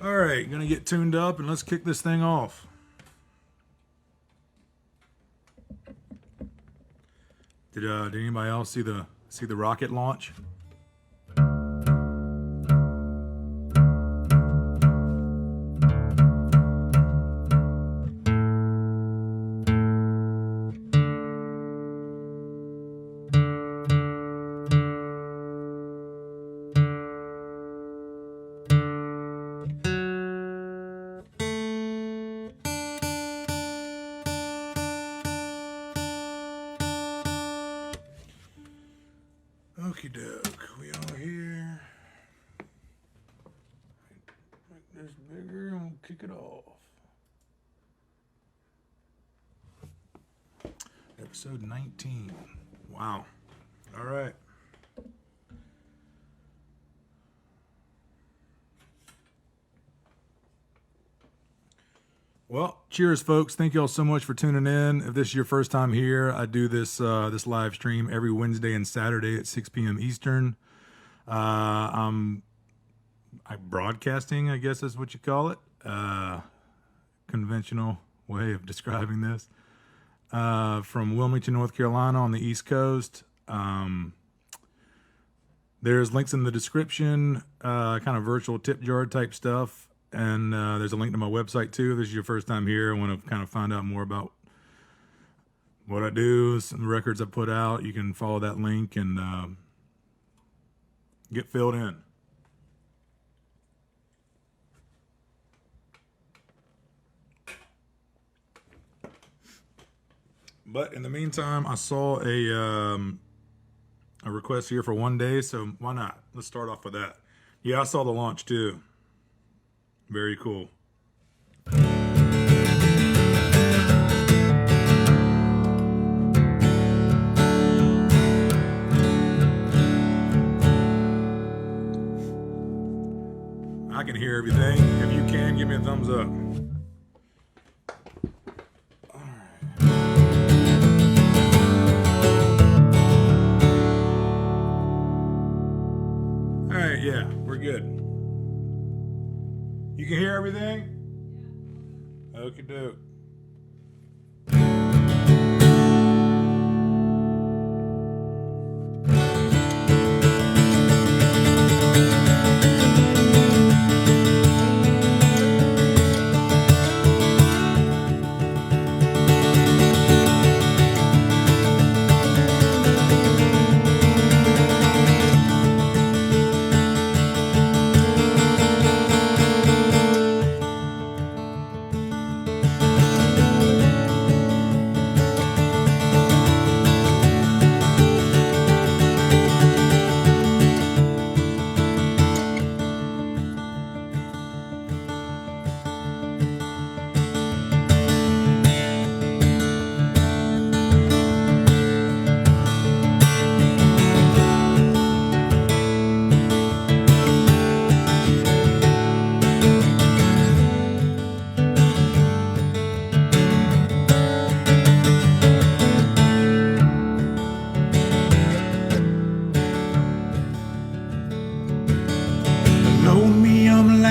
All right, gonna get tuned up and let's kick this thing off. Did anybody else see the rocket launch? Okie doke, we are here. Make this bigger and we'll kick it off. Episode 19. Wow. All right. Well, cheers, folks. Thank you all so much for tuning in. If this is your first time here, I do this live stream every Wednesday and Saturday at 6 p.m. Eastern. I'm broadcasting, I guess is what you call it. Conventional way of describing this. From Wilmington, North Carolina on the East Coast. There's links in the description, kind of virtual tip jar type stuff. And there's a link to my website too. If this is your first time here, I want to kind of find out more about what I do, some records I put out. You can follow that link and get filled in. But in the meantime, I saw a request here for one day, so why not? Let's start off with that. Yeah, I saw the launch too. Very cool. I can hear everything. If you can, give me a thumbs up. All right, yeah, we're good. You can hear everything? Yeah. Okie doke.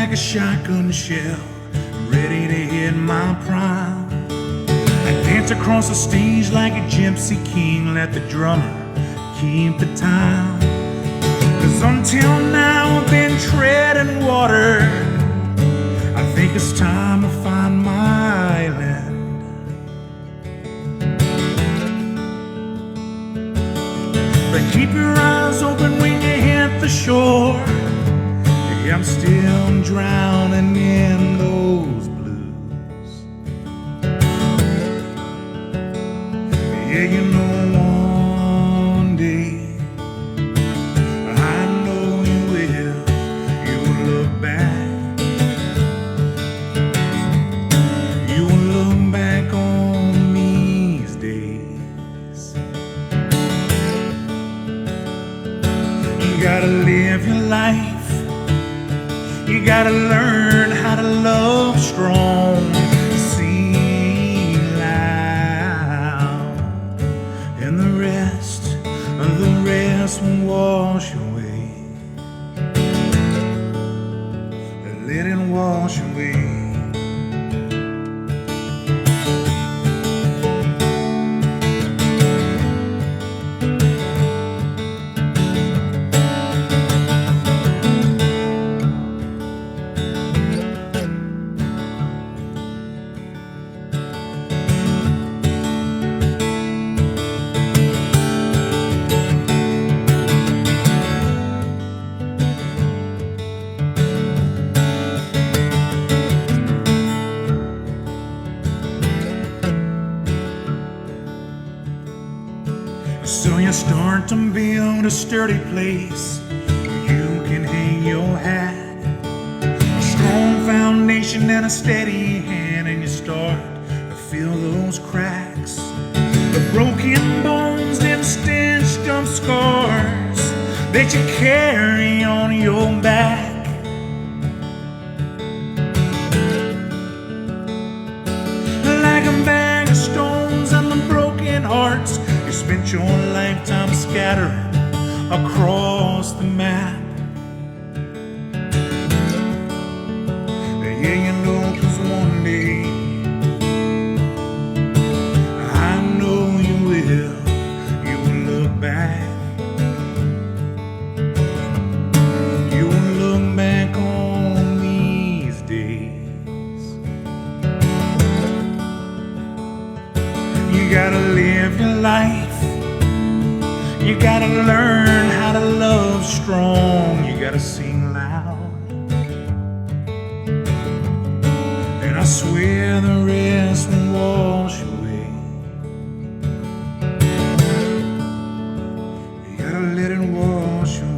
A shotgun shell, ready to hit my prime. I dance across the stage like a gypsy king, let the drummer keep the time. 'Cause until now I've been treading water. I think it's time to find my island. But keep your eyes open when you hit the shore. I'm still drowning in those blues. Yeah, you know one day, I know you will. You'll look back. You will look back on these days. You gotta live your life. You gotta learn how to love strong, sing loud, and the rest will wash away. Let it wash away. So you start to build a sturdy place where you can hang your hat, a strong foundation and a steady hand, and you start to fill those cracks, the broken bones and stitched up scars that you carry on your back. Like a bag of stones and the broken hearts you spent your lifetime scattered across the map. Yeah, you know, 'cause one day I know you will look back. You will look back on these days. You gotta live your life. You gotta learn how to love strong. You gotta sing loud. And I swear the rest will wash away. You gotta let it wash away.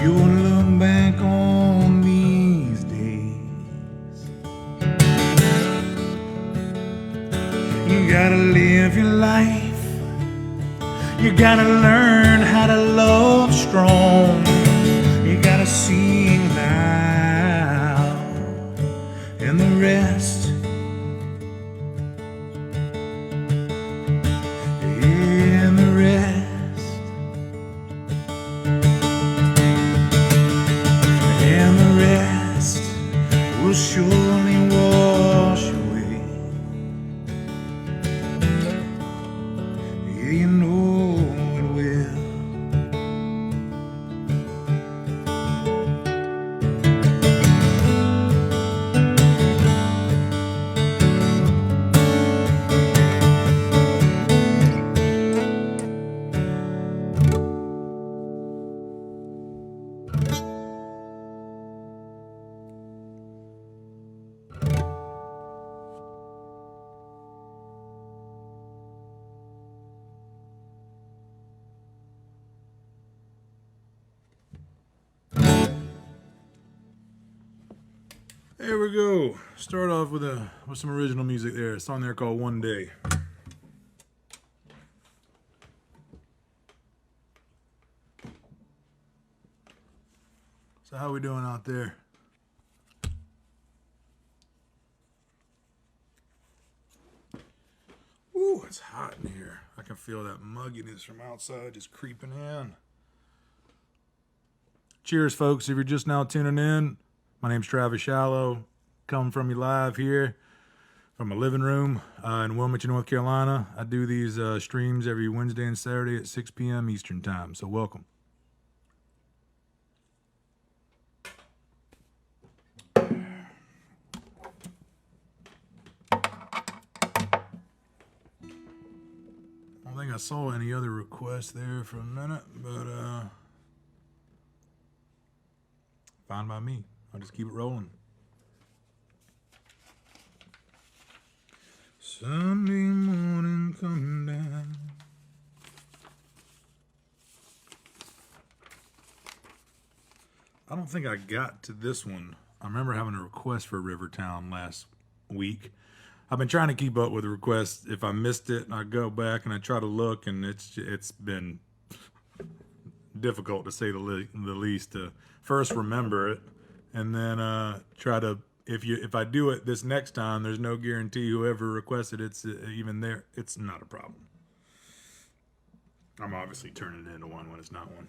You will look back on these days. You gotta live your life. You gotta learn how to love strong. You gotta sing loud. And the rest, and the rest, and the rest will surely wash away. Yeah, you know it will. There we go. Start off with some original music there. A song there called One Day. So how we doing out there? Ooh, it's hot in here. I can feel that mugginess from outside just creeping in. Cheers, folks. If you're just now tuning in, my name's Travis Shallow. Coming from you live here from my living room in Wilmington, North Carolina. I do these streams every Wednesday and Saturday at 6 p.m. Eastern Time, so welcome. I don't think I saw any other requests there for a minute, but fine by me. I'll just keep it rolling. Sunday morning coming down. I don't think I got to this one. I remember having a request for Rivertown last week. I've been trying to keep up with the requests. If I missed it, I go back and I try to look, and it's been difficult to say the least to first remember it, and then try to. If I do it this next time, there's no guarantee whoever requested it's even there. It's not a problem. I'm obviously turning it into one when it's not one.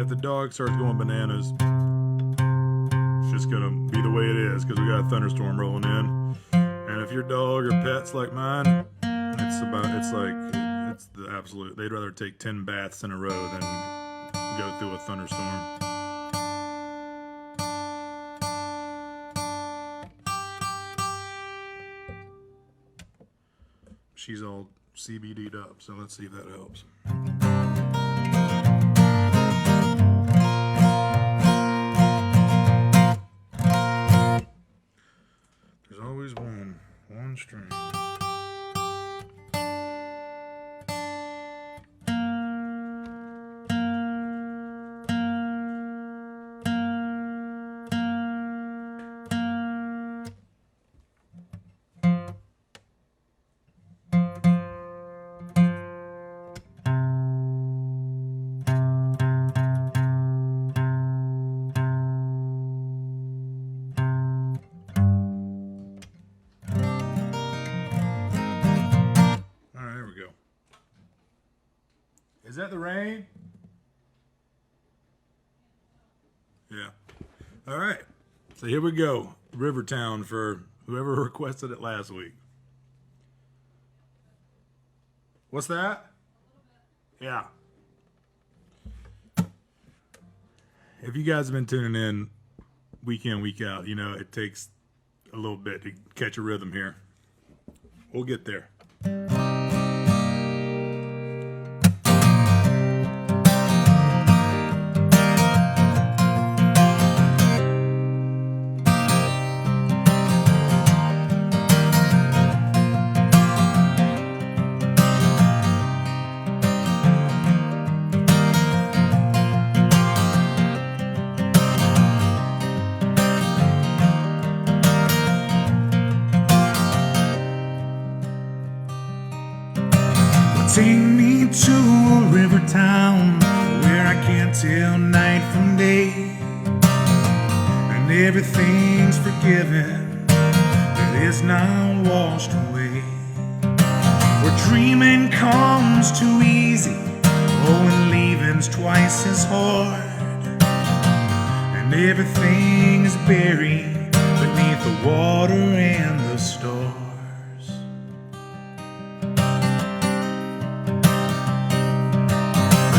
If the dog starts going bananas, it's just gonna be the way it is because we got a thunderstorm rolling in. And if your dog or pet's like mine, it's the absolute. They'd rather take 10 baths in a row than go through a thunderstorm. She's all CBD'd up, so let's see if that helps. There's always one string. Is that the rain? Yeah. All right. So here we go. Rivertown for whoever requested it last week. What's that? Yeah. If you guys have been tuning in week in, week out, you know it takes a little bit to catch a rhythm here. We'll get there. Take me to a river town where I can't tell night from day, and everything's forgiven, but it's not washed away. Where dreaming comes too easy, oh, and leaving's twice as hard, and everything is buried beneath the water and the stars.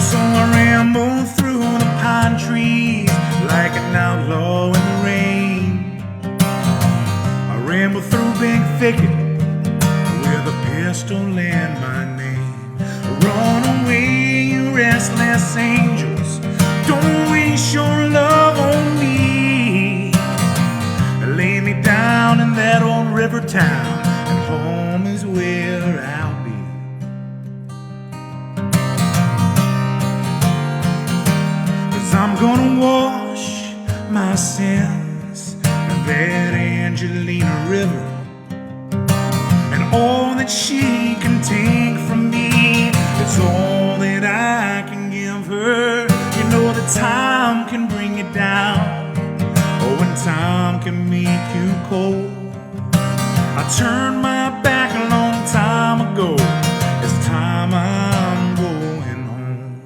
So I ramble through the pine trees like an outlaw in the rain. I ramble through big thicket with a pistol and my name. Run away, you restless angels, don't waste your love on me. Lay me down in that old river town, and home is where I'll be. Cause I'm gonna wash my sins in that Angelina River, and all that she can take from me is all that I can give her. You know that time can bring you down, oh, and time can make you cold. I turned my back a long time ago. It's time I'm going home.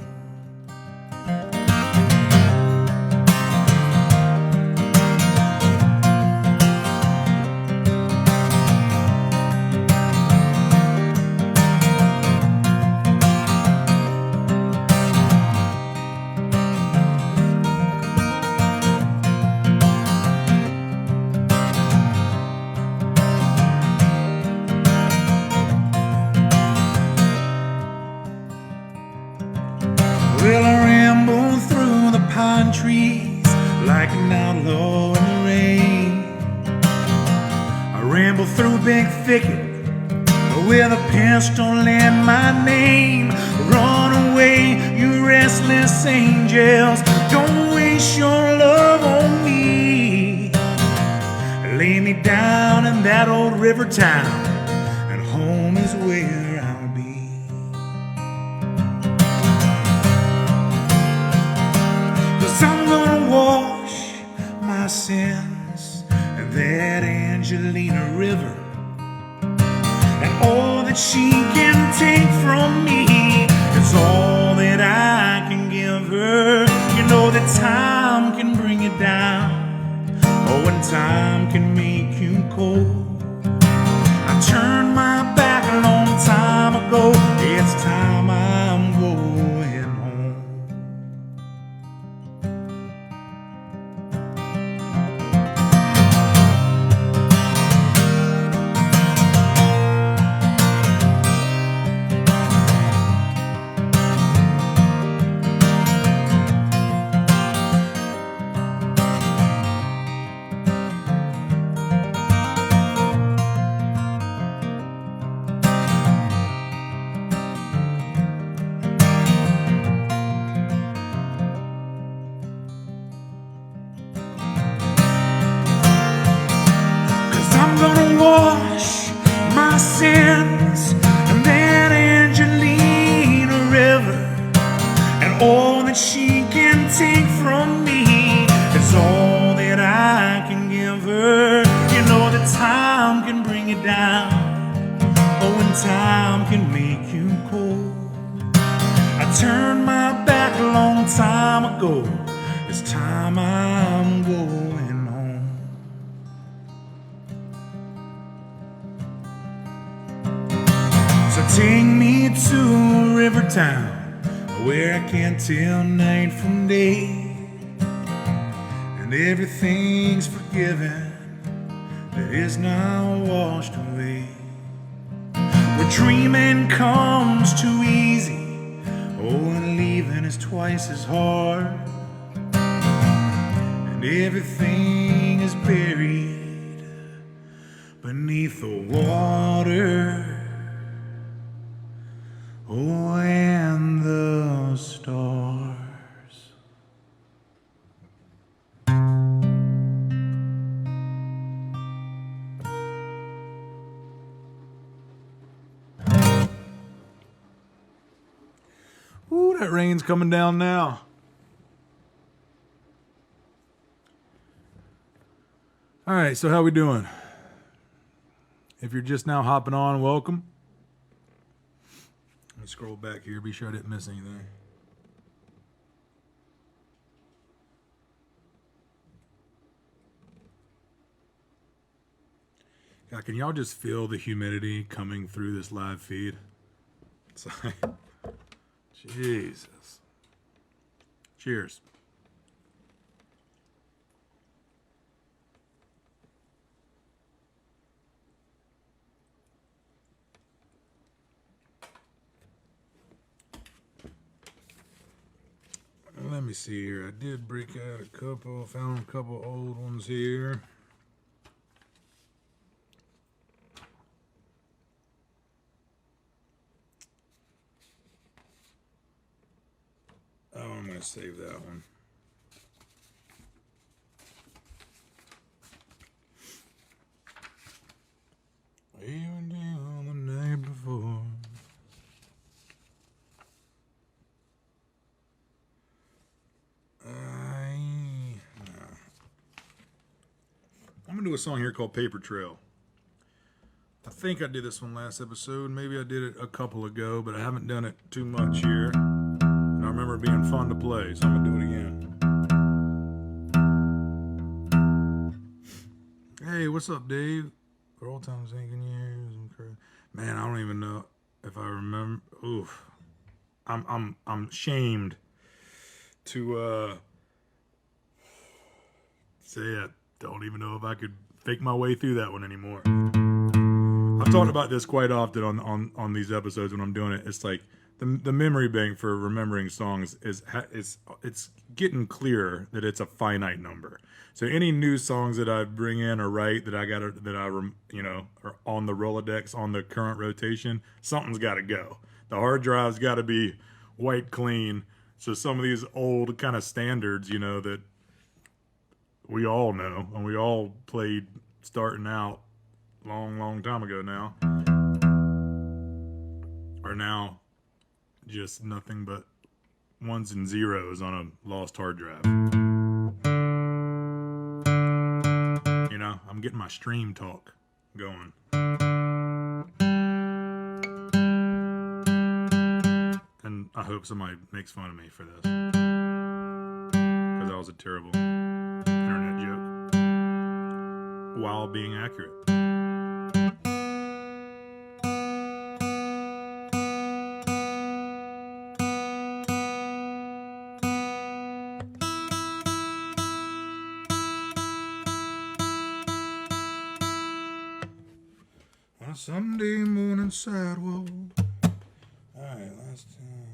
Well, I ramble through the pine trees like an outlaw in the rain. I ramble through a big thicket with a pistol in my name. Run away, you restless angels, don't waste your love on me. Lay me down in that old river town, and home is where I'll be. I'm gonna wash my sins in that Angelina River, and all that she can take from me is all that I can give her. You know that time can bring you down, oh, and time can make you cold. I turned my back a long time ago. It's time I'm going home. I'm gonna wash my sins in that Angelina River, and all that she can take from me is all that I can give her. You know that time can bring you down, oh, and time can make you cold. I turned my back a long time ago. It's time I'm going home. So take me to a river town where I can't tell night from day, and everything's forgiven that is now washed away. Where dreaming comes too easy, oh, and leaving is twice as hard, and everything is buried beneath the water, oh, and the stars. Ooh, that rain's coming down now. All right, so how we doing? If you're just now hopping on, welcome. Let me scroll back here, be sure I didn't miss anything. God, can y'all just feel the humidity coming through this live feed? It's like, Jesus. Cheers. Let me see here. I did break out a couple, found a couple old ones here. save that one. Even down the night before. I'm gonna do a song here called Paper Trail. I think I did this one last episode. Maybe I did it a couple ago, but I haven't done it too much here. And I remember it being fun to play, so I'm gonna do it again. Hey, what's up, Dave? For all times thinking years, man, I don't even know if I remember. Oof, I'm shamed to say I don't even know if I could fake my way through that one anymore. I've talked about this quite often on these episodes when I'm doing it. It's like the memory bank for remembering songs is it's getting clearer that it's a finite number. So any new songs that I bring in or write that are on the Rolodex on the current rotation, something's got to go. The hard drive's got to be wiped clean. So some of these old kind of standards, that we all know and we all played starting out long time ago now, are now just nothing but ones and zeros on a lost hard drive. I'm getting my stream talk going. And I hope somebody makes fun of me for this, because that was a terrible internet joke while being accurate. On a Sunday morning sidewalk. Alright, last time.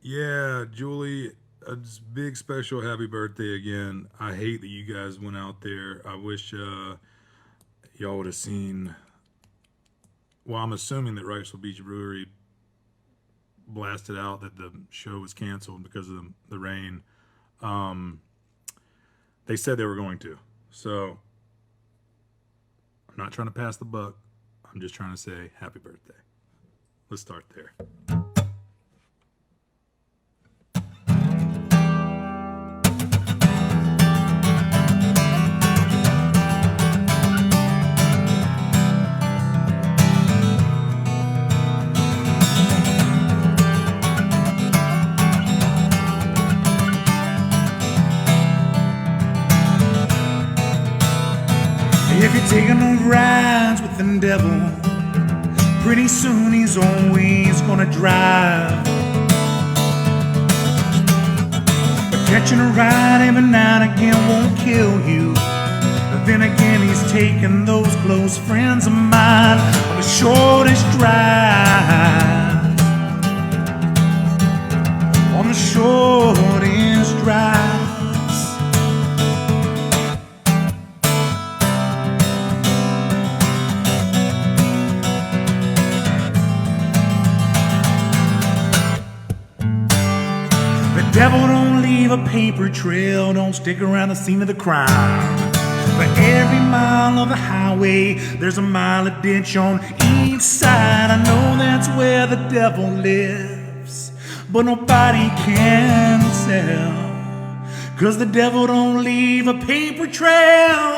Yeah, Julie, a big special happy birthday again. I hate that you guys went out there. I wish y'all would have seen. Well, I'm assuming that Riceville Beach Brewery blasted out that the show was canceled because of the rain. They said they were going to. So I'm not trying to pass the buck. I'm just trying to say happy birthday. Let's start there. If you're taking those rides with the devil, pretty soon he's always gonna drive. But catching a ride every now and again won't kill you. But then again, he's taking those close friends of mine on the shortest drive. On the shortest drive. Devil don't leave a paper trail, don't stick around the scene of the crime. For every mile of the highway, there's a mile of ditch on each side. I know that's where the devil lives, but nobody can tell, 'cause the devil don't leave a paper trail.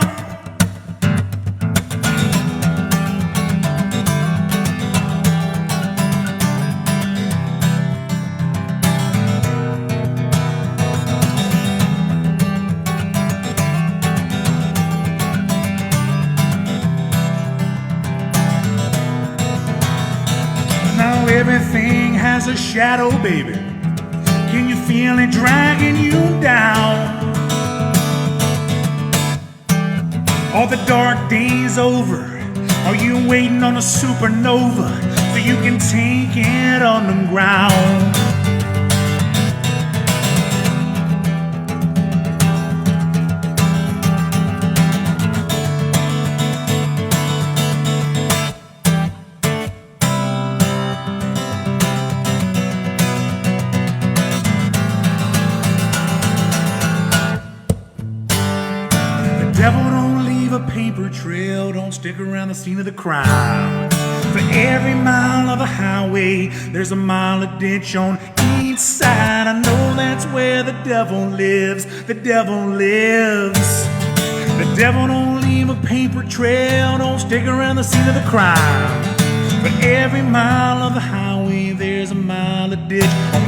Everything has a shadow, baby. Can you feel it dragging you down? Are the dark days over? Are you waiting on a supernova so you can take it underground? don't stick around the scene of the crime. For every mile of a highway, there's a mile of ditch on each side. I know that's where the devil lives. The devil lives. The devil don't leave a paper trail, don't stick around the scene of the crime. For every mile of the highway, there's a mile of ditch on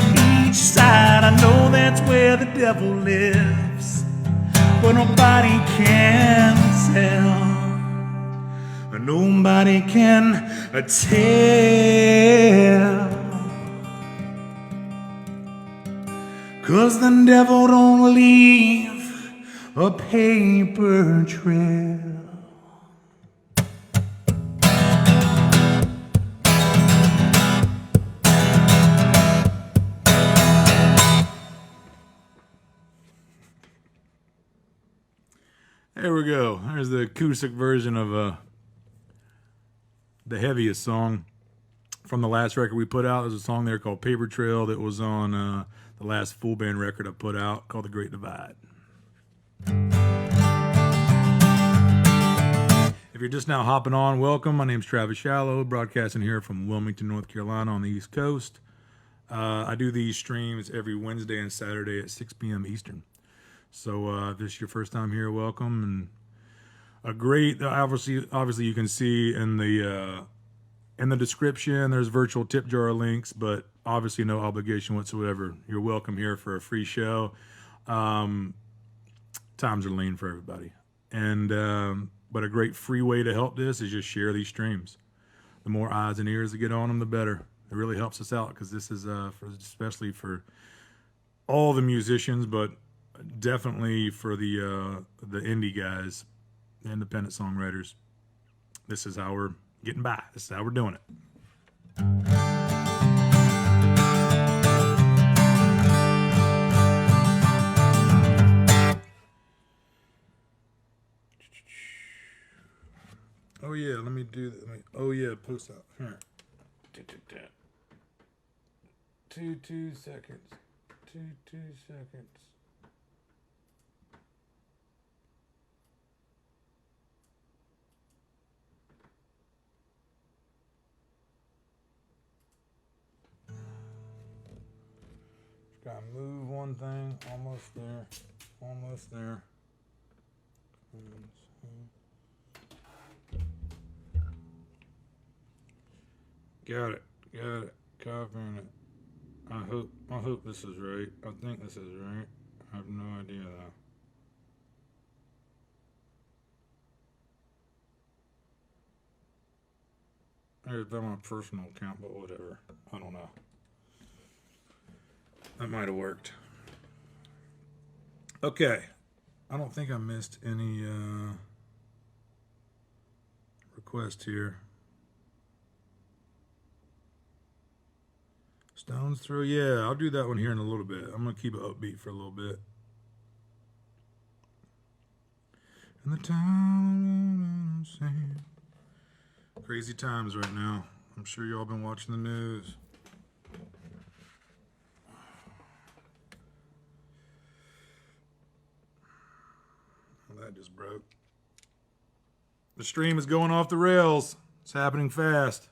each side. I know that's where the devil lives, but nobody can tell. Nobody can tell. 'Cause the devil don't leave a paper trail. There we go. There's the acoustic version of the heaviest song from the last record we put out. There's a song there called Paper Trail that was on the last full band record I put out called The Great Divide. If you're just now hopping on, welcome. My name's Travis Shallow, broadcasting here from Wilmington, North Carolina on the East Coast. I do these streams every Wednesday and Saturday at 6 p.m. Eastern. So if this is your first time here, welcome. And a great, obviously you can see in the description, there's virtual tip jar links, but obviously no obligation whatsoever. You're welcome here for a free show. Times are lean for everybody. And, but a great free way to help this is just share these streams. The more eyes and ears that get on them, the better. It really helps us out because this is especially for all the musicians, but definitely for the indie guys, the independent songwriters. This is how we're getting by. This is how we're doing it. Oh yeah, let me do that. Oh yeah, post out here. 2 seconds. 2 seconds. Gotta move one thing. Almost there. Almost there. Got it. Copying it. I hope this is right. I think this is right. I have no idea though. There's been my personal account, but whatever. I don't know. That might have worked. Okay. I don't think I missed any request here. Stones Throw. Yeah, I'll do that one here in a little bit. I'm going to keep it upbeat for a little bit. And the time crazy times right now. I'm sure y'all been watching the news. That just broke. The stream is going off the rails. It's happening fast.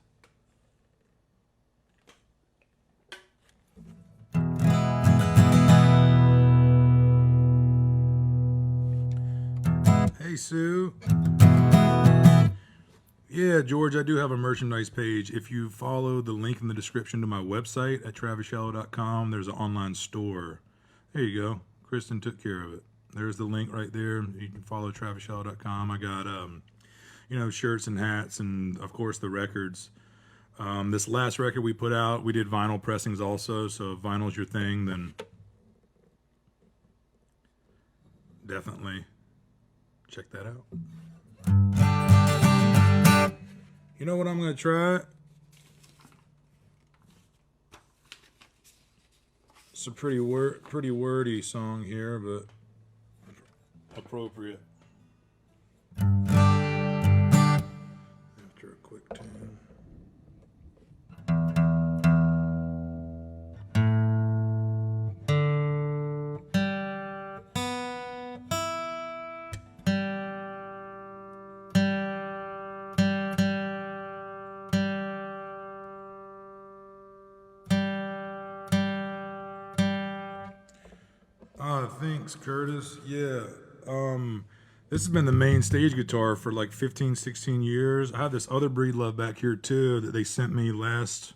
Hey, Sue. Yeah, George, I do have a merchandise page. If you follow the link in the description to my website at TravisShallow.com, there's an online store. There you go. Kristen took care of it. There's the link right there. You can follow TravisShallow.com. I got, shirts and hats and, of course, the records. This last record we put out, we did vinyl pressings also. So if vinyl's your thing, then definitely check that out. You know what I'm going to try? It's a pretty wordy song here, but appropriate. After a quick tune. Thanks, Curtis. Yeah. This has been the main stage guitar for like 15, 16 years. I have this other breed love back here too that they sent me last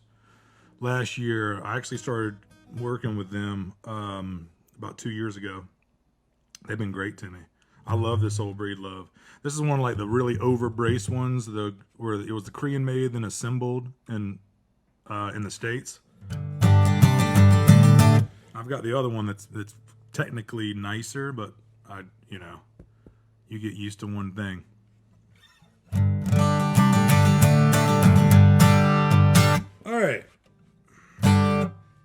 year. I actually started working with them about 2 years ago. They've been great to me. I love this old breed love. This is one of like the really over braced ones, where it was the Korean made then assembled in the States. I've got the other one that's technically nicer, but you get used to one thing. All right.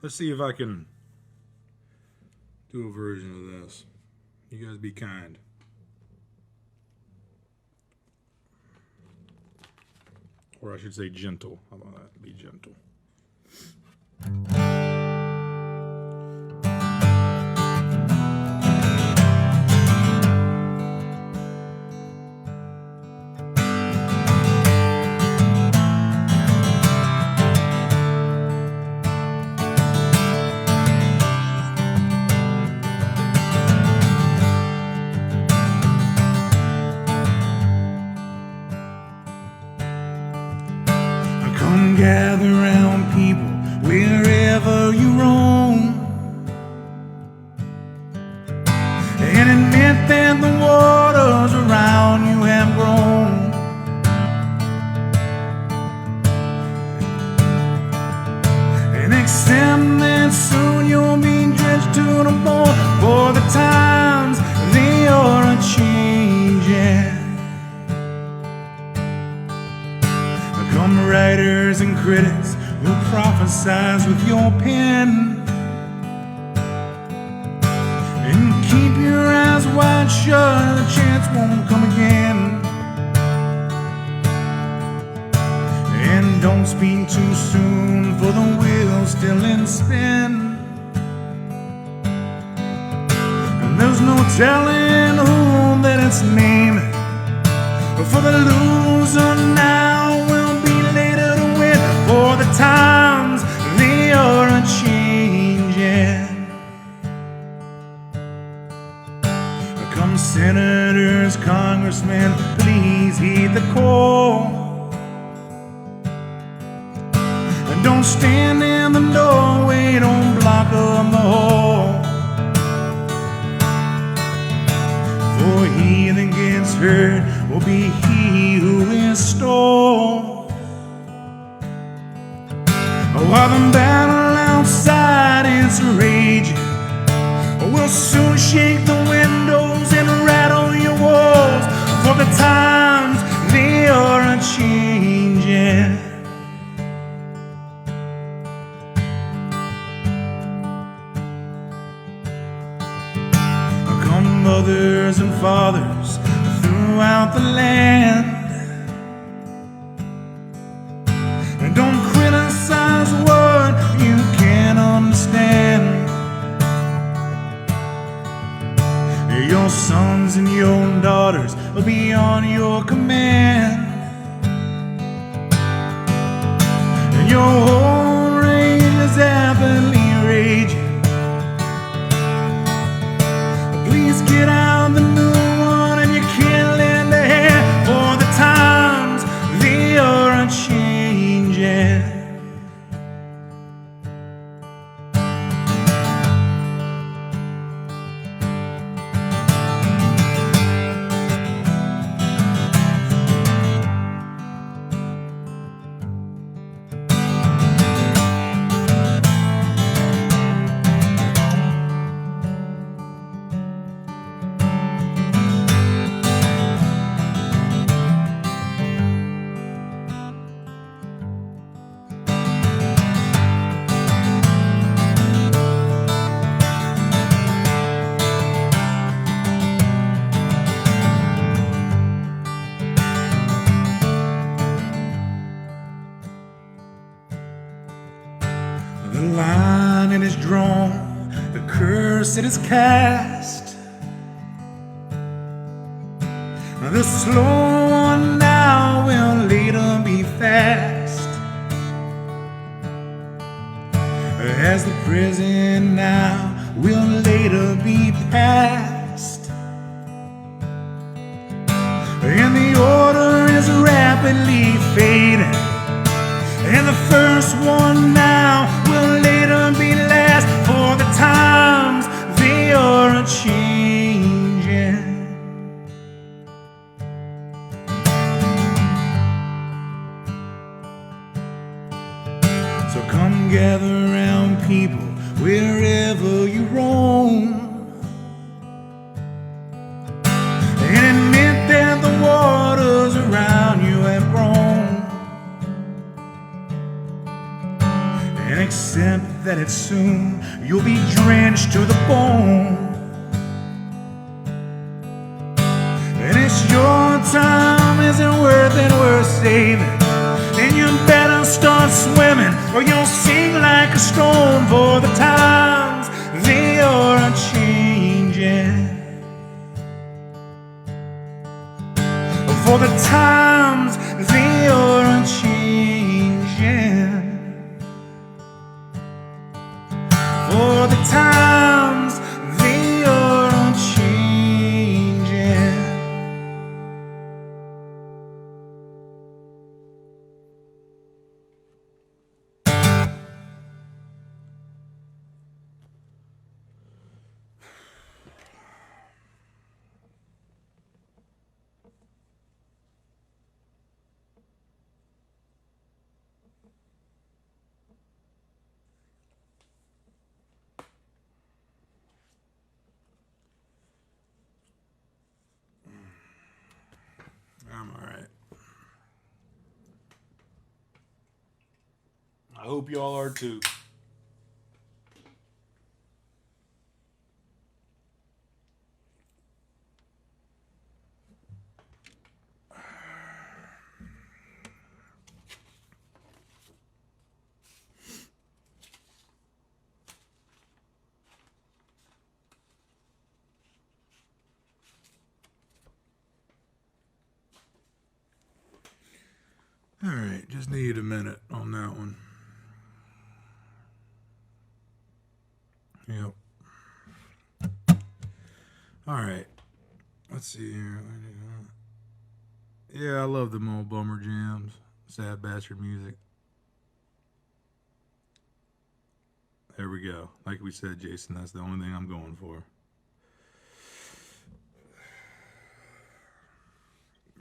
Let's see if I can do a version of this. You guys be kind. Or I should say gentle. How about that? Be gentle. Come gather round people wherever you roam, and admit that the waters around you have grown. And accept that soon you'll be drenched to the bone, for the times they are a-changing. Come writers and critics who prophesize with your pen, and keep your eyes wide shut, the chance won't come again. And don't speak too soon, for the wheel's still in spin, and there's no telling who that it's named. But for the loser now will be later to win, for the times they are a-changing. Come senators, congressmen, please heed the call, and don't stand in the doorway, don't block up the hall. For he that gets hurt will be he who is stole. While the battle outside is raging, we'll soon shake the windows and rattle your walls, for the times they are a-changing. Come mothers and fathers throughout the land, and don't criticize what you can't understand. Your sons and your daughters will be on your command, and your whole reign is happily raging. Please get out the new one and you can't lend a hand, for the times they are a-changing. The line it is drawn, the curse it is cast. The slow one now will later be fast, as the present now will later be past. And the order is rapidly fading, and the first one now will later be last, for the times they are a-changing. So come gather round, people, wherever you roam, and admit that the waters around you have grown, and accept that it's soon you'll be drenched to the bone. And it's your time isn't worth it, worth saving, then you better start swimming, or you'll sink like a stone, for the times they are a-changing. For the times they are a-changing. For the times they are a-changing. I'm all right. I hope y'all are too. All right, just need a minute on that one. Yep. All right. Let's see here. Yeah, I love them old bummer jams. Sad bastard music. There we go. Like we said, Jason, that's the only thing I'm going for.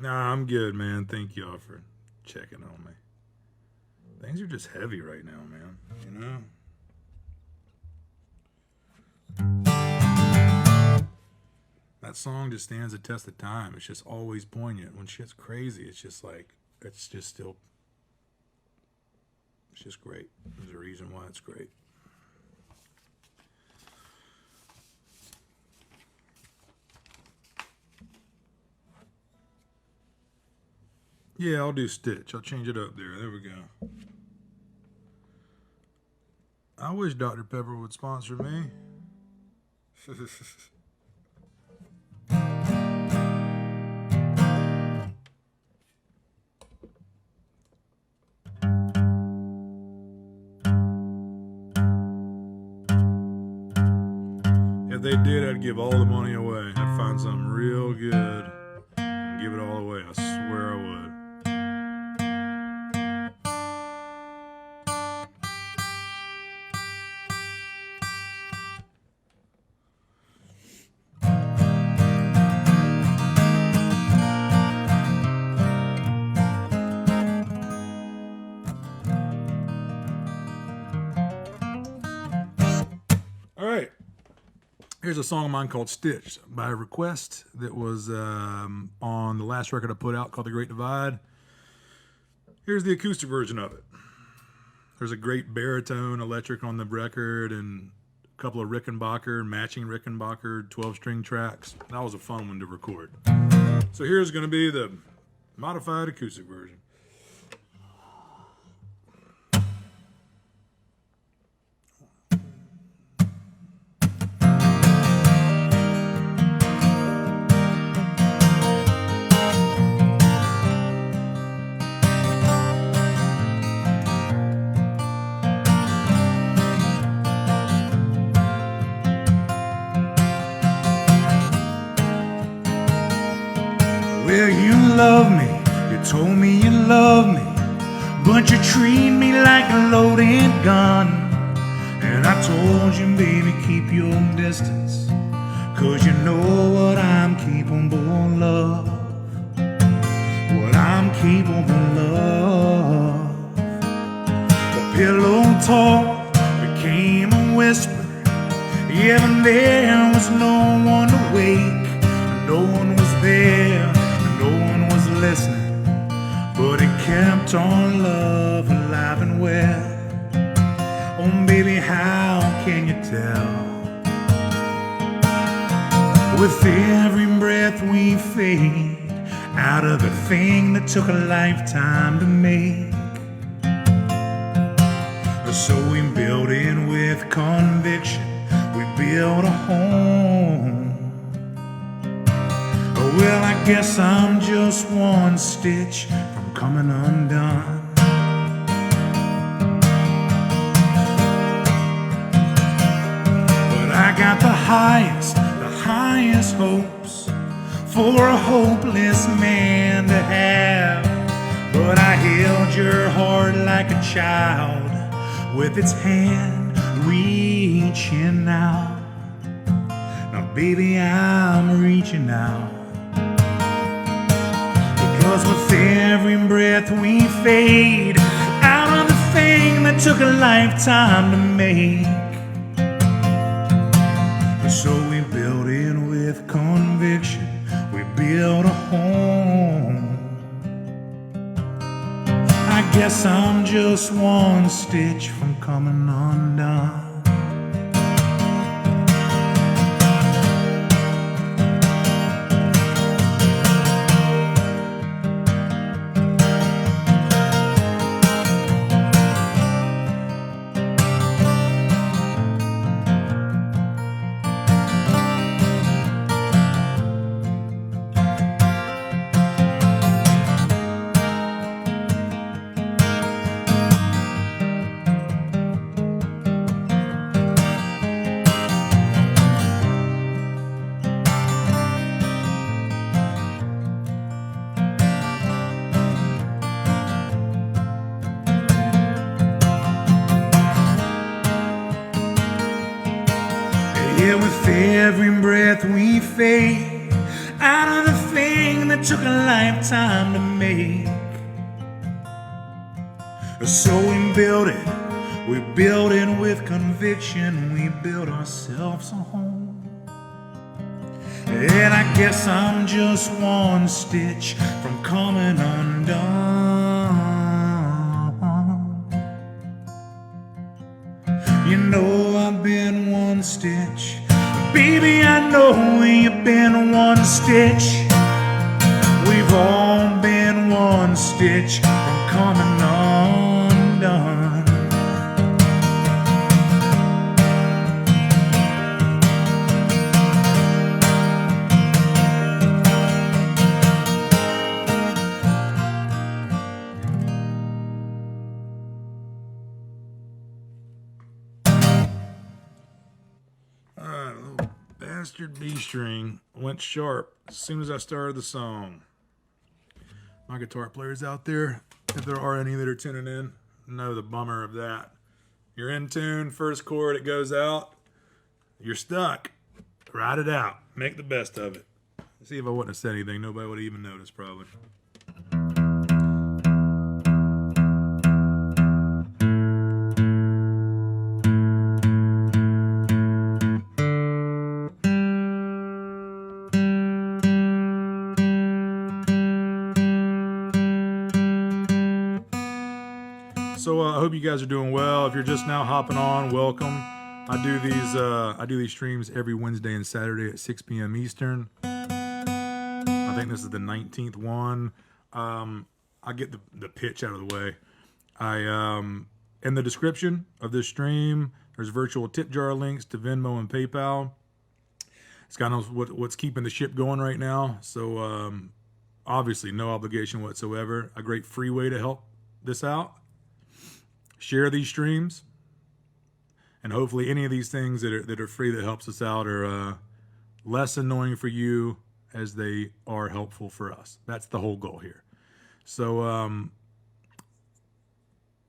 Nah, I'm good, man. Thank y'all for checking on me. Things are just heavy right now, man. You know? That song just stands the test of time. It's just always poignant. When shit's crazy, it's just like, it's just still, it's just great. There's a reason why it's great. Yeah, I'll do Stitch. I'll change it up there. There we go. I wish Dr. Pepper would sponsor me. If they did, I'd give all the money away. I'd find something real good and give it all away. I swear I would. Here's a song of mine called Stitch by request that was on the last record I put out called The Great Divide. Here's the acoustic version of it. There's a great baritone electric on the record and a couple of Rickenbacker, matching Rickenbacker 12-string tracks. That was a fun one to record. So here's going to be the modified acoustic version. but you treat me like a loaded gun. And I told you, baby, keep your distance, 'cause you know what I'm capable of. What I'm capable of. The pillow talk became a whisper. Yeah, but there was no one awake. No one was there, no one was listening, but it kept our love alive and well. Oh, baby, how can you tell? With every breath we fade out of the thing that took a lifetime to make. So we build it with conviction. We build a home. Well, I guess I'm just one stitch from coming undone. I got the highest hopes for a hopeless man to have. But I held your heart like a child with its hand reaching out. Now, baby, I'm reaching out. Because with every breath we fade out of the thing that took a lifetime to make. So we build it with conviction. We build a home. I guess I'm just one stitch from coming undone. Yeah, with every breath we fade out of the thing that took a lifetime to make. So we build it with conviction. We build ourselves a home. And I guess I'm just one stitch from coming undone. You know I've been one stitch. Baby, I know you've been one stitch. We've all been one stitch from coming undone. Bastard B string went sharp as soon as I started the song. My guitar players out there, if there are any that are tuning in, know the bummer of that. You're in tune, first chord, it goes out. You're stuck. Ride it out. Make the best of it. See, if I wouldn't have said anything, nobody would have even noticed, probably. So I hope you guys are doing well. If you're just now hopping on, welcome. I do these streams every Wednesday and Saturday at 6 p.m. Eastern. I think this is the 19th one. I get the pitch out of the way. In the description of this stream, there's virtual tip jar links to Venmo and PayPal. It's kind of what's keeping the ship going right now. So obviously, no obligation whatsoever. A great free way to help this out. Share these streams, and hopefully any of these things that are free that helps us out are less annoying for you as they are helpful for us. That's the whole goal here. So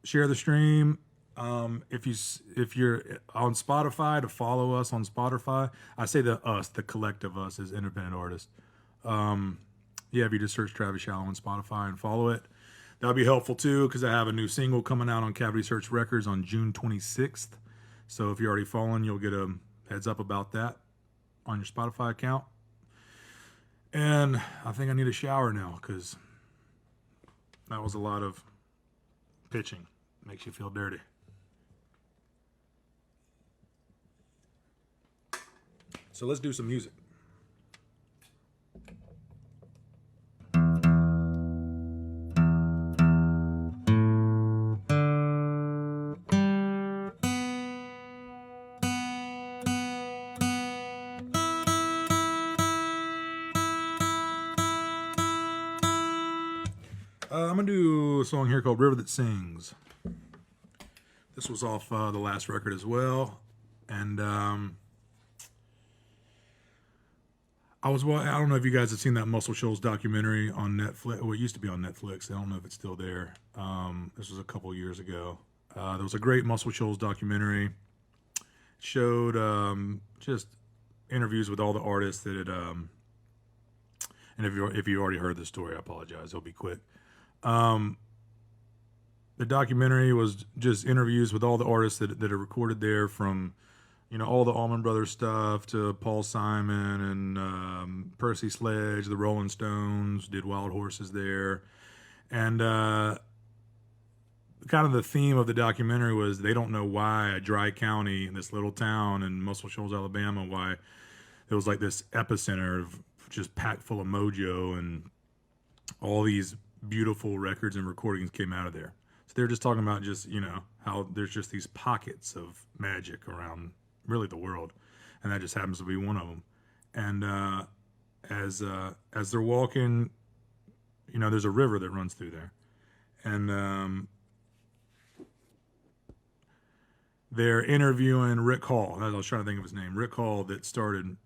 share the stream. If you're on Spotify, to follow us on Spotify. I say the collective us as independent artists. Yeah, if you just search Travis Shallow on Spotify and follow it, that'll be helpful too, because I have a new single coming out on Cavity Search Records on June 26th. So if you're already following, you'll get a heads up about that on your Spotify account. And I think I need a shower now, because that was a lot of pitching. Makes you feel dirty. So let's do some music. I'm going to do a song here called River That Sings. This was off the last record as well. And I don't know if you guys have seen that Muscle Shoals documentary on Netflix. Well, it used to be on Netflix. I don't know if it's still there. This was a couple years ago. There was a great Muscle Shoals documentary. It showed just interviews with all the artists that had... and if you already heard the story, I apologize. It'll be quick. The documentary was just interviews with all the artists that are recorded there, from, all the Allman Brothers stuff to Paul Simon and Percy Sledge, the Rolling Stones did Wild Horses there. And kind of the theme of the documentary was they don't know why a dry county, this little town in Muscle Shoals, Alabama, why it was like this epicenter of just packed full of mojo, and all these beautiful records and recordings came out of there. So they're just talking about just, how there's just these pockets of magic around really the world. And that just happens to be one of them. And as they're walking, there's a river that runs through there. And they're interviewing Rick Hall. I was trying to think of his name. Rick Hall, that started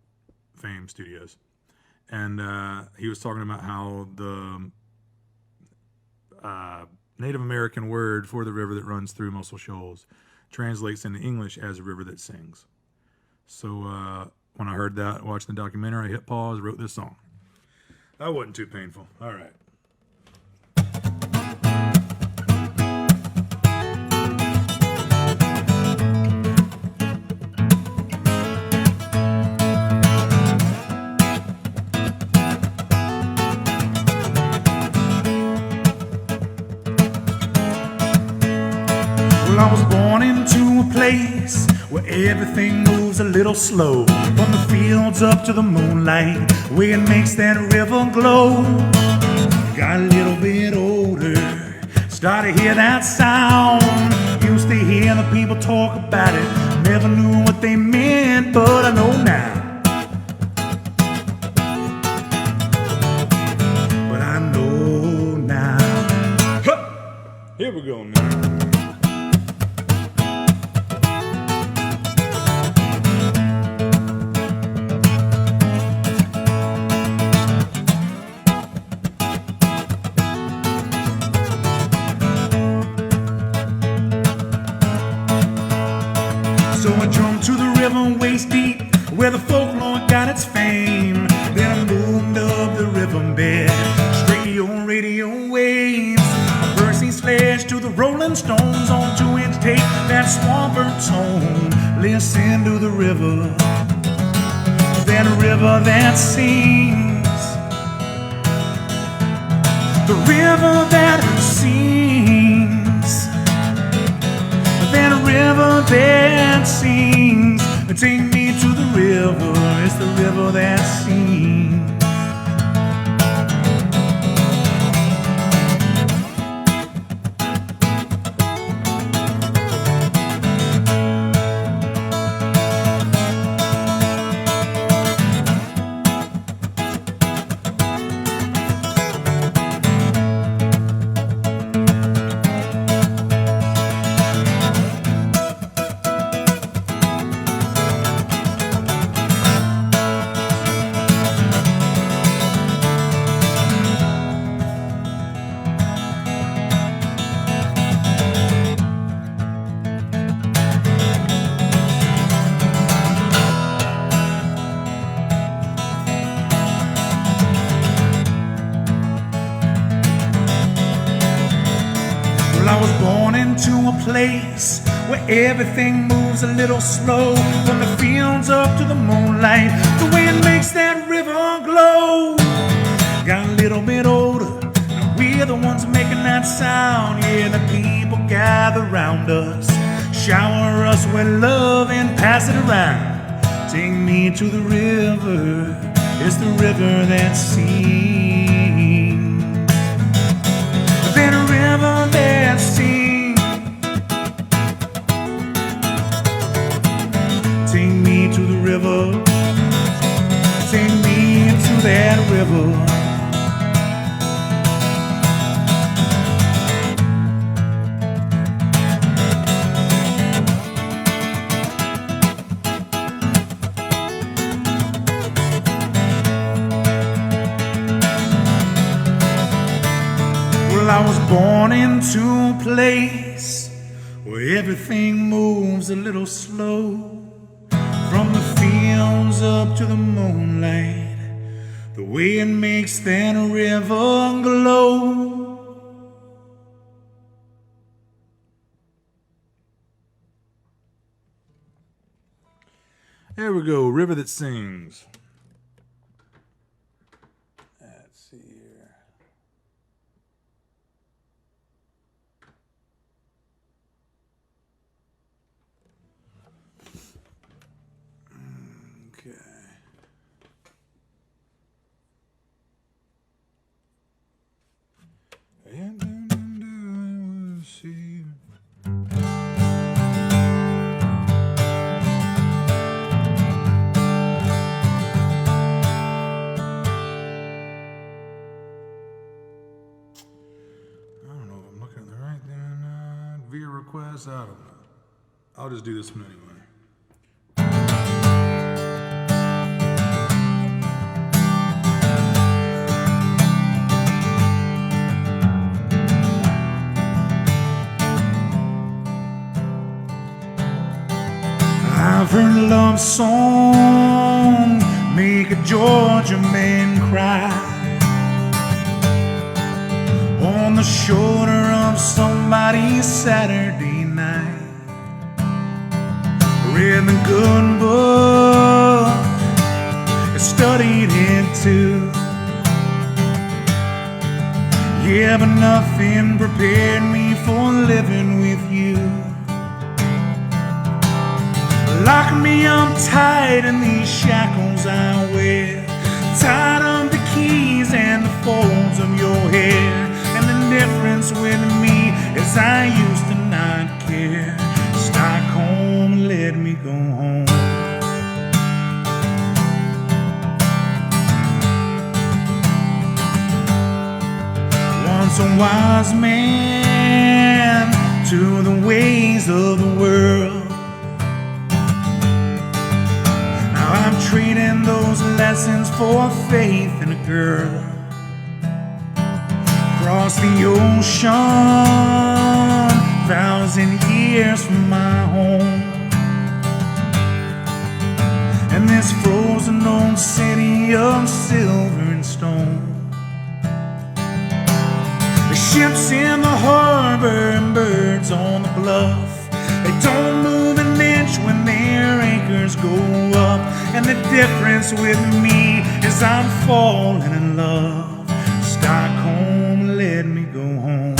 Fame Studios. And he was talking about how the Native American word for the river that runs through Muscle Shoals translates into English as a river that sings. So when I heard that, watching the documentary, I hit pause, wrote this song. That wasn't too painful. All right. Well, I was born into a place where everything moves a little slow. From the fields up to the moonlight, where it makes that river glow. Got a little bit older, started to hear that sound. Used to hear the people talk about it, never knew what they meant, but I know now. But I know now. Huh! Here we go now. So I jumped to the river waist deep, where the folklore got its fame. Then I moved up the riverbed, straight to your radio waves. Percy Sledge to the Rolling Stones, on 2-inch tape, that Swampert tone. Listen to the river that sings. The river that sings. That river that sings. Take me to the river, it's the river that sings. place where everything moves a little slow. From the fields up to the moonlight, the wind makes that river glow. Got a little bit older, and we're the ones making that sound. Yeah, the people gather round us, shower us with love and pass it around. Take me to the river, it's the river that sings. That river that sings. Take me to the river, take me to that river. I was born into a place where everything moves a little slow. From the fields up to the moonlight, the way it makes that river glow. There we go, River That Sings. Let's see here. Request, I don't know. I'll just do this one anyway. I've heard a love song make a Georgia man cry on the shoulder of somebody's Saturday night. Read the good book, studied it too. Yeah, but nothing prepared me for living with you. Lock me up tight in these shackles I wear, tied up the keys and the folds of your hair. And the difference with me is I used to not care. Stockholm, let me go home. Once a wise man to the ways of the world, now I'm trading those lessons for faith in a girl. Across the ocean, 1,000 years from my home, and this frozen old city of silver and stone. The ships in the harbor and birds on the bluff, they don't move an inch when their anchors go up. And the difference with me is I'm falling in love. Stockholm, let me go home.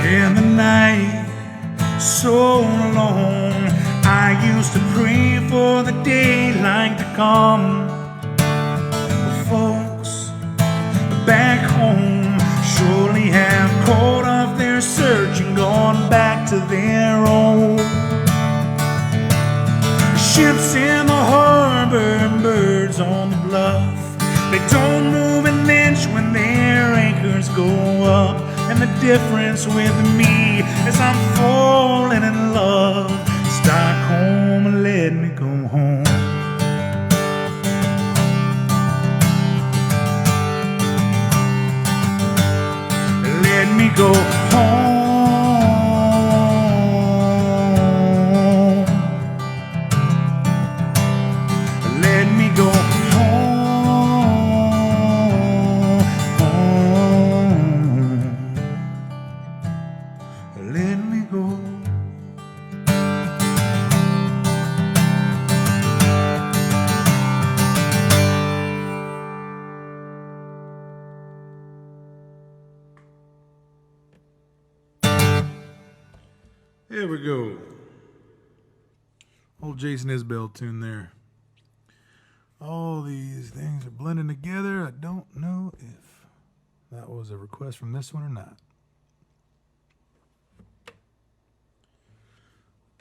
In the night, so long, I used to pray for the daylight to come. The folks back home surely have caught off their search and gone back to their own. Ships in the harbor and birds on the bluff, they don't move an inch when their anchors go up. And the difference with me is I'm falling in love. Stockholm, let me go home. Let me go home. Let me go home. There we go. Old Jason Isbell tune there. All these things are blending together. I don't know if that was a request from this one or not.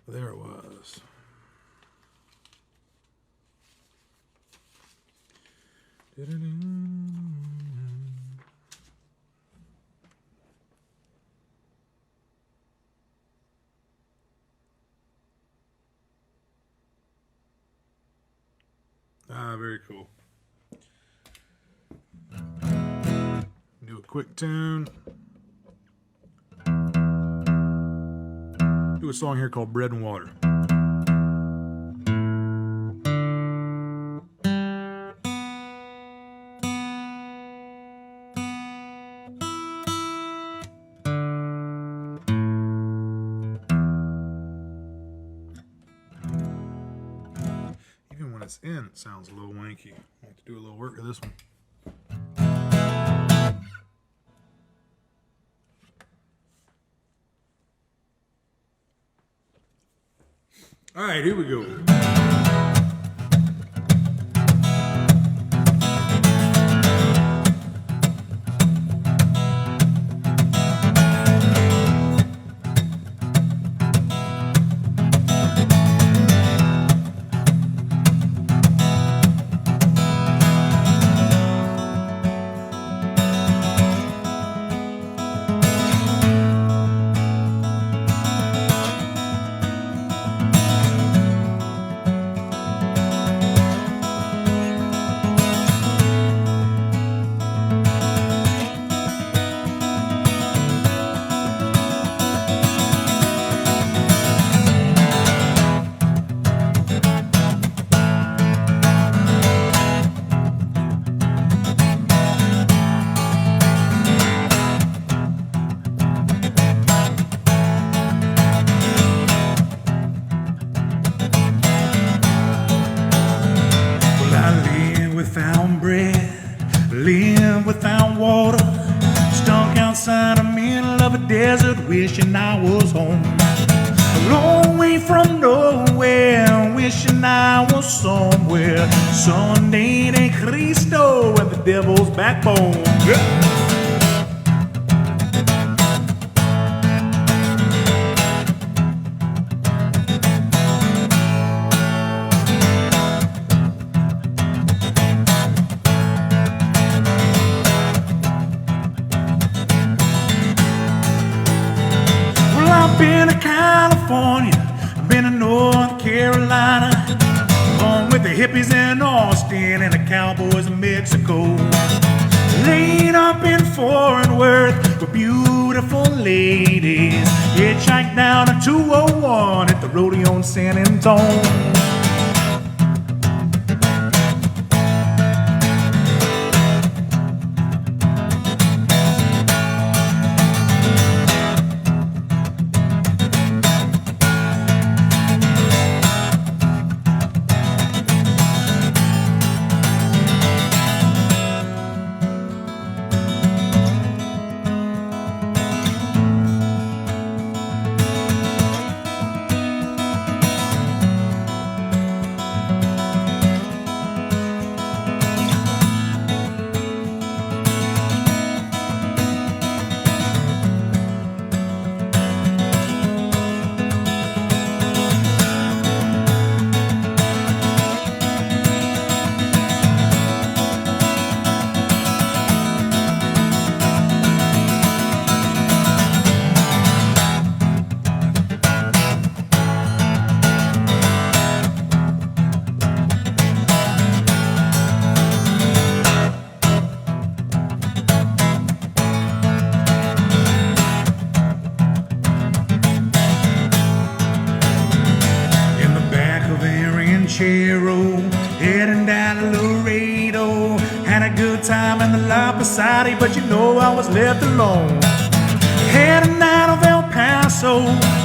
There it was. Ah, very cool. Do a quick tune. Do a song here called Bread and Water. Even when it's in, it sounds a little wanky. I have to do a little work to this one. All right, here we go. Without bread, live without water, stuck outside the middle of a desert, wishing I was home. A long way from nowhere, wishing I was somewhere. Sunday de Cristo and the devil's backbone. I've been to California, been to North Carolina, along with the hippies in Austin and the cowboys in Mexico. Laid up in Fort Worth with beautiful ladies, hitchhiked down to 201 at the rodeo in San Antonio. Chateau, heading down to Laredo. Had a good time in the lot beside it, but you know I was left alone. Heading out of El Paso,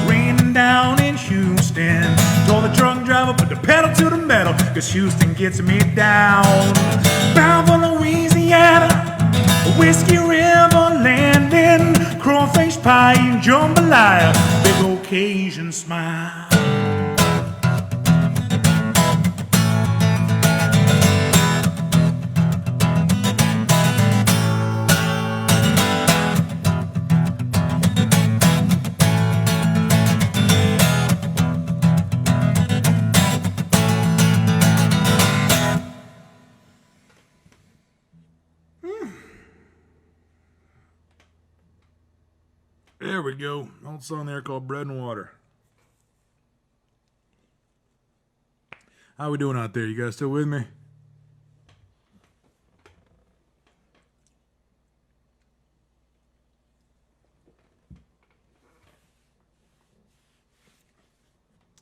raining down in Houston. Told the truck driver, put the pedal to the metal, cause Houston gets me down. Bound for Louisiana, Whiskey River landing, crawfish pie and jambalaya, big old occasion smile. There we go. Old song there called Bread and Water. How we doing out there? You guys still with me?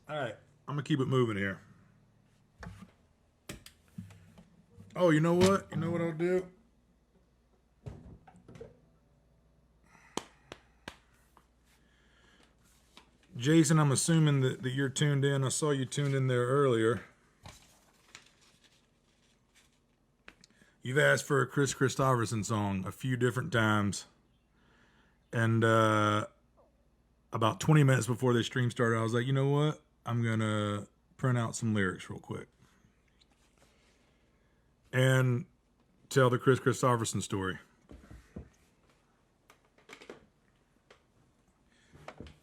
All right. I'm going to keep it moving here. Oh, you know what? You know what I'll do? Jason, I'm assuming that you're tuned in. I saw you tuned in there earlier. You've asked for a Chris Christopherson song a few different times. And about 20 minutes before the stream started, I was like, you know what? I'm going to print out some lyrics real quick. And tell the Chris Christopherson story.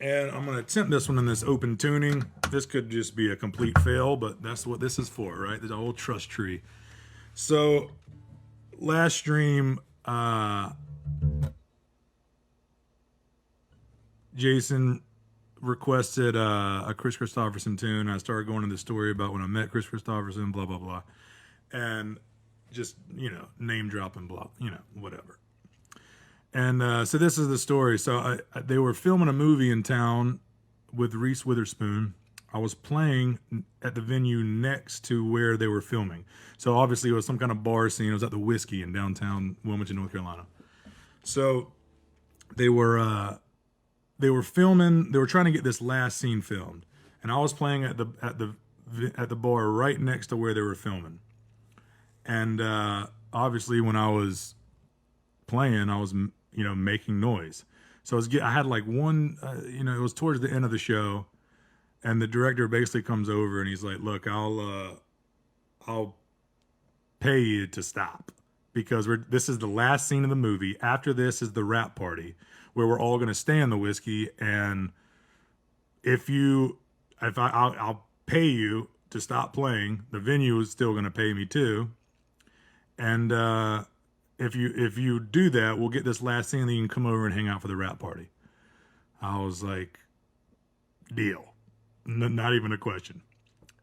And I'm going to attempt this one in this open tuning. This could just be a complete fail, but that's what this is for, right? There's a whole trust tree. So, last stream, Jason requested a Chris Christopherson tune. I started going into the story about when I met Chris Christopherson, blah, blah, blah. And just, name dropping, blah, whatever. And so this is the story. So they were filming a movie in town with Reese Witherspoon. I was playing at the venue next to where they were filming. So obviously it was some kind of bar scene. It was at the Whiskey in downtown Wilmington, North Carolina. So they were filming. They were trying to get this last scene filmed, and I was playing at the bar right next to where they were filming. And obviously when I was playing, I was making noise. So I had like one, it was towards the end of the show, and the director basically comes over and he's like, "Look, I'll pay you to stop because this is the last scene of the movie. After this is the wrap party where we're all going to stay in the Whiskey, and I'll pay you to stop playing. The venue is still going to pay me too, and if you do that, we'll get this last scene, and then you can come over and hang out for the wrap party." I was like, deal. Not even a question.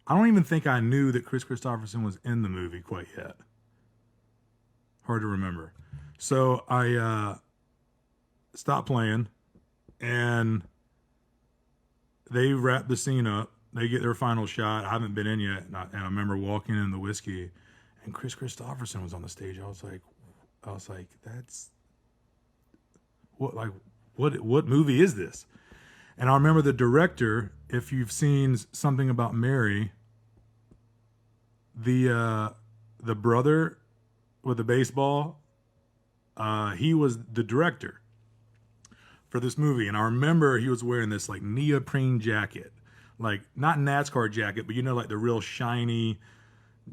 I don't even think I knew that Chris Christopherson was in the movie quite yet. Hard to remember. So I stopped playing, and they wrap the scene up. They get their final shot. I haven't been in yet, and I remember walking in the Whiskey, and Chris Christopherson was on the stage. I was like, that's what movie is this? And I remember the director, if you've seen Something About Mary, the brother with the baseball, he was the director for this movie. And I remember he was wearing this like neoprene jacket, like not NASCAR jacket, but like the real shiny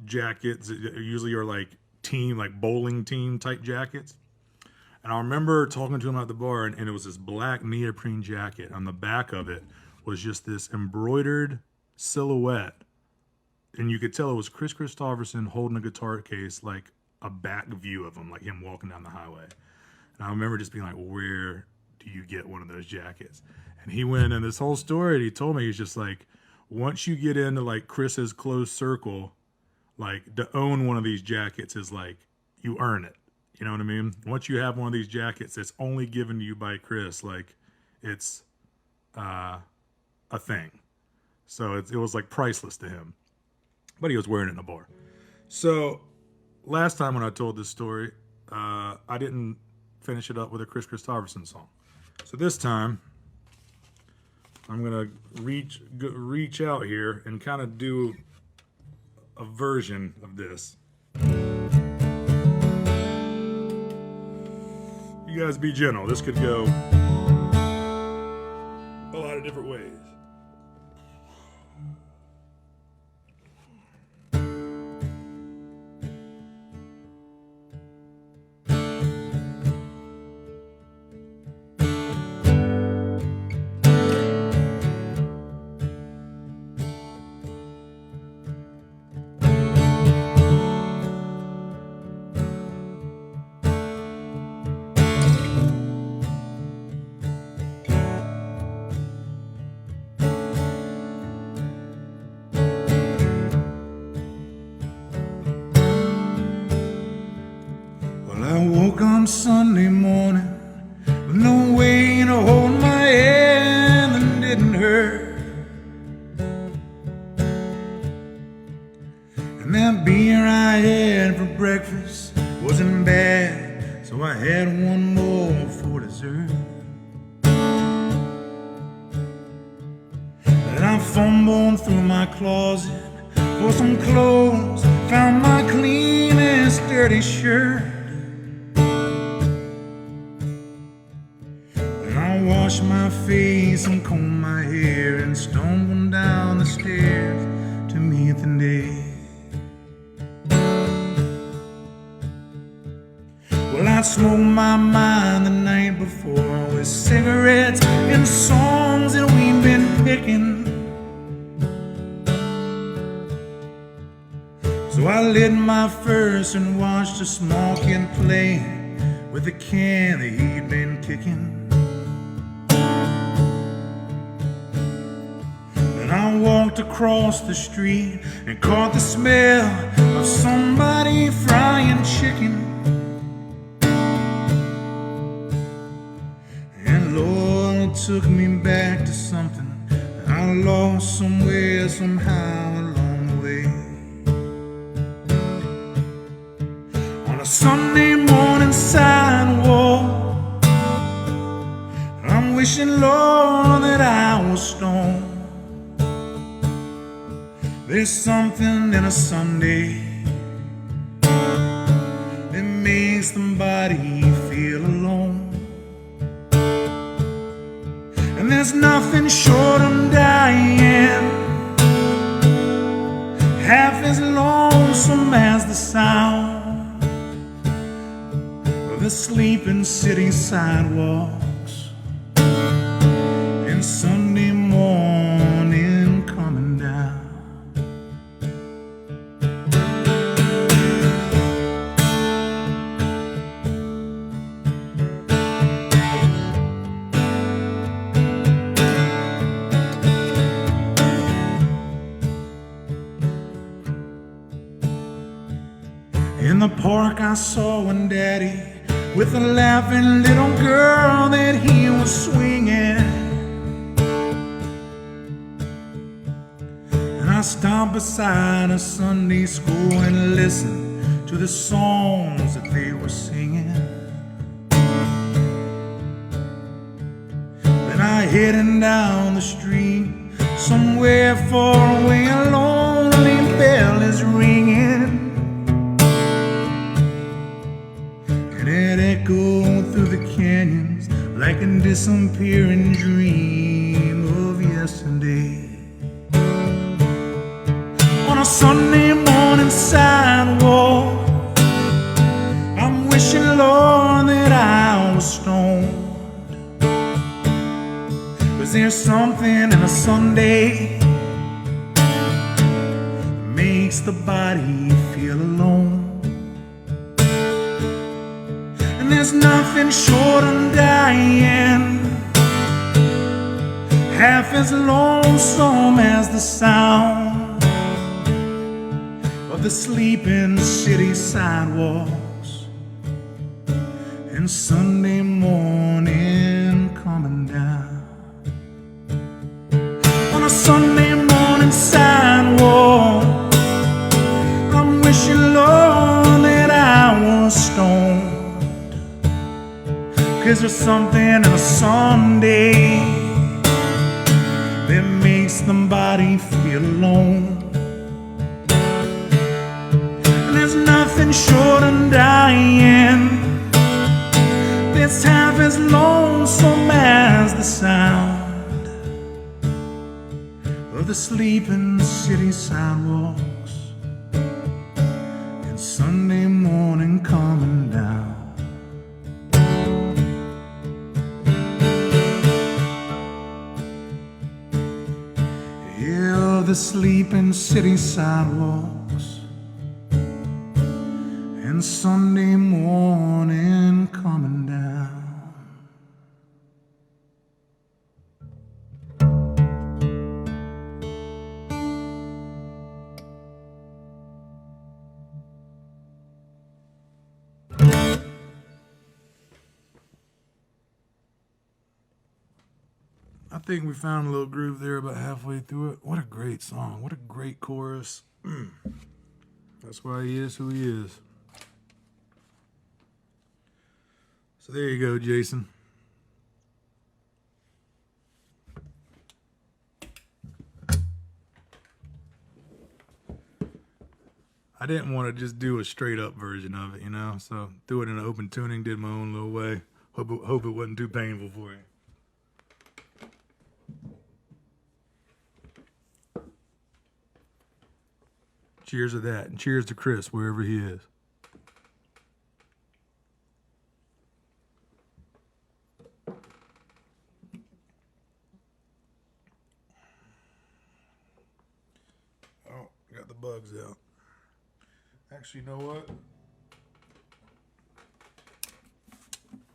jackets that usually are like bowling team type jackets. And I remember talking to him at the bar, and it was this black neoprene jacket. On the back of it was just this embroidered silhouette, and you could tell it was Chris Christopherson holding a guitar case, like a back view of him, like him walking down the highway. And I remember just being like, where do you get one of those jackets? And he went in this whole story, and he told me, he's just like, once you get into like Chris's close circle, like to own one of these jackets is like, you earn it. You know what I mean? Once you have one of these jackets that's only given to you by Chris, like it's a thing. So it was like priceless to him. But he was wearing it in a bar. So last time when I told this story, I didn't finish it up with a Chris Christopherson song. So this time, I'm going to reach out here and kind of do a version of this. You guys be gentle. This could go a lot of of different ways. I woke on Sunday morning with no way to hold my hand that didn't hurt. And that beer I had for breakfast wasn't bad, so I had one more for dessert. And I fumbled through my closet for some clothes, found my cleanest dirty shirt. Wash my face and comb my hair and stumble down the stairs to meet the day. Well, I'd smoked my mind the night before with cigarettes and songs that we'd been picking. So I lit my first and watched a small kid play with the can that he'd been kicking. I walked across the street and caught the smell of somebody frying chicken. And Lord, it took me back to something I lost somewhere, somehow along the way. On a Sunday morning sidewalk, I'm wishing, Lord, that I was stoned. There's something in a Sunday that makes the body feel alone. And there's nothing short of dying half as lonesome as the sound of the sleeping city sidewalks and Sunday morning coming down. In the park I saw one daddy with a laughing little girl that he was swinging. And I stopped beside a Sunday school and listened to the songs that they were singing. Then I headed down the street, somewhere far away, a lonely bell is ringing. It echoed through the canyons like a disappearing dream of yesterday. On a Sunday morning sidewalk, I'm wishing, Lord, that I was stoned. 'Cause there's something in a Sunday that makes the body feel alone. There's nothing short of dying half as lonesome as the sound of the sleeping city sidewalks and Sunday morning coming down. On a Sunday morning sidewalk, I'm wishing, Lord, that I was stoned. 'Cause there's something in a Sunday that makes the body feel alone. And there's nothing short of dying that's half as lonesome as the sound the sleeping city sidewalks and Sunday morning coming down. Yeah, the sleeping city sidewalks and Sunday morning coming down. I think we found a little groove there about halfway through it. What a great song. What a great chorus. That's why he is who he is. So there you go, Jason. I didn't want to just do a straight up version of it, you know, so threw it in an open tuning, did my own little way. Hope it wasn't too painful for you. Cheers to that, and cheers to Chris, wherever he is. Oh, got the bugs out. Actually, you know what?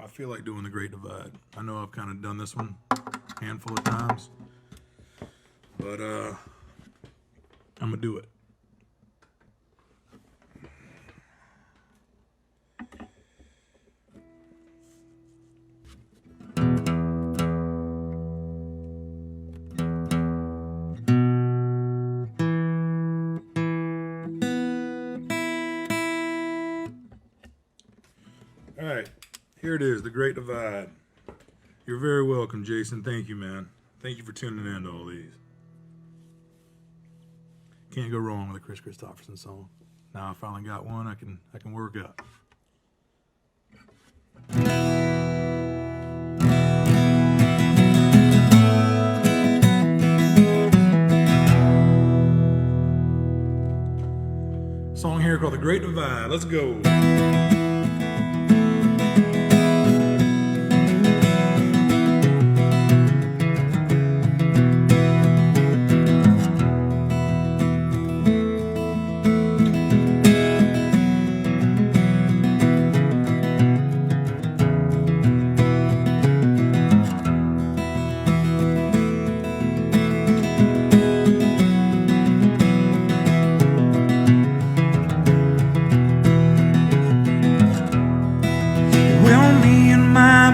I feel like doing the Great Divide. I know I've kind of done this one a handful of times, but I'm gonna do it. All right, here it is, The Great Divide. You're very welcome, Jason. Thank you, man. Thank you for tuning in to all these. Can't go wrong with a Chris Christopherson song. Now I finally got one I can work out. Song here called The Great Divide. Let's go.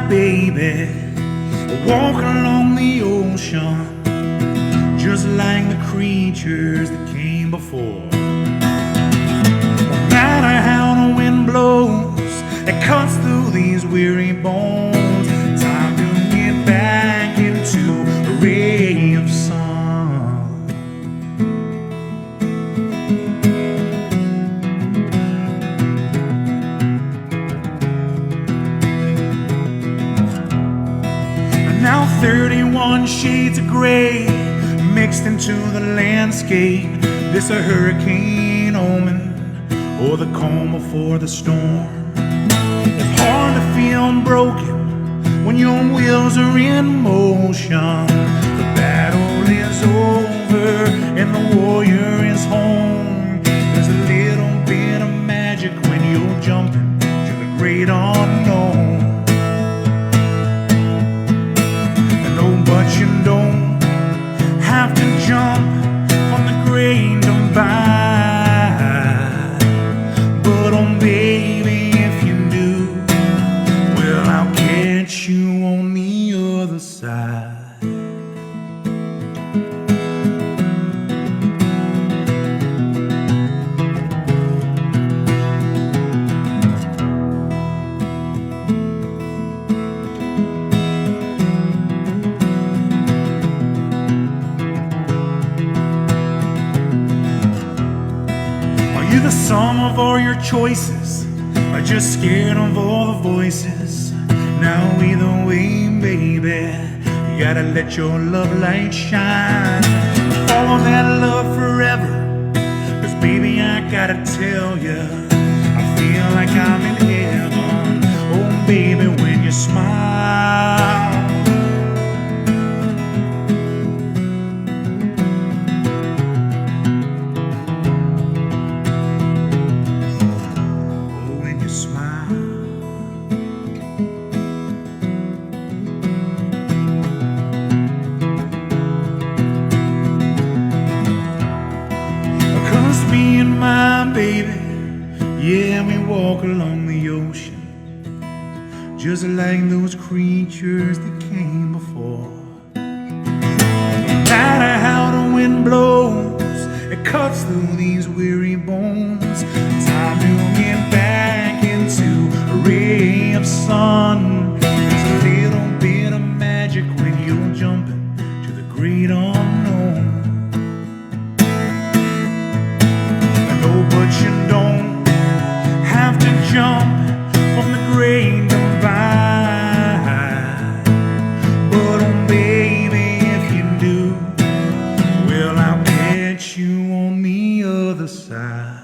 Baby, walking along the ocean, just like the creatures that came before. No matter how the wind blows, it cuts through these weary bones. Time to get back into a ray of sun. Now 31 shades of gray mixed into the landscape. This a hurricane omen, or the calm before the storm. It's hard to feel broken when your wheels are in motion. The battle is over and the warrior is home. There's a little bit of magic when you're jumping to the great unknown. But you don't have to jump on the great divide. But oh baby, if you do, well I'll catch you on the other side. The sum of all your choices, or just scared of all the voices. Now either way, baby, gotta let your love light shine. Follow that love forever. 'Cause baby, I gotta tell ya, I feel like I'm in heaven. Oh baby, when you smile. Baby, yeah, we walk along the ocean, just like those creatures that came before. No matter how the wind blows, it cuts through these weary bones. Time to get back into a ray of sun. There's a little bit of magic when you're jumping to the great unknown. But you don't have to jump from the great divide. But oh baby, if you do, well, I'll catch you on the other side.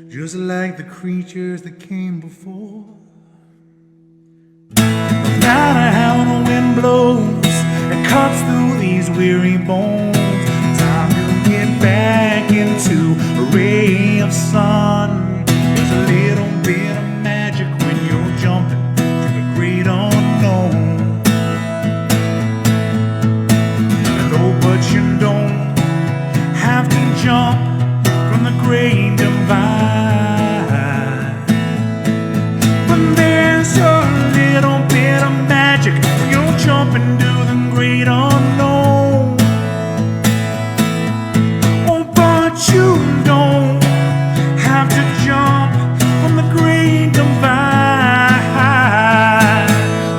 Just like the creatures that came before. No matter how the wind blows, it cuts through these weary bones. Time to get back into a ray of sun. There's a little bit of magic when you're jumping to the great unknown. Oh, but you don't have to jump from the great divide. There's a little bit of magic when you're jumping to the great unknown. Oh, but you don't have to jump from the great divide.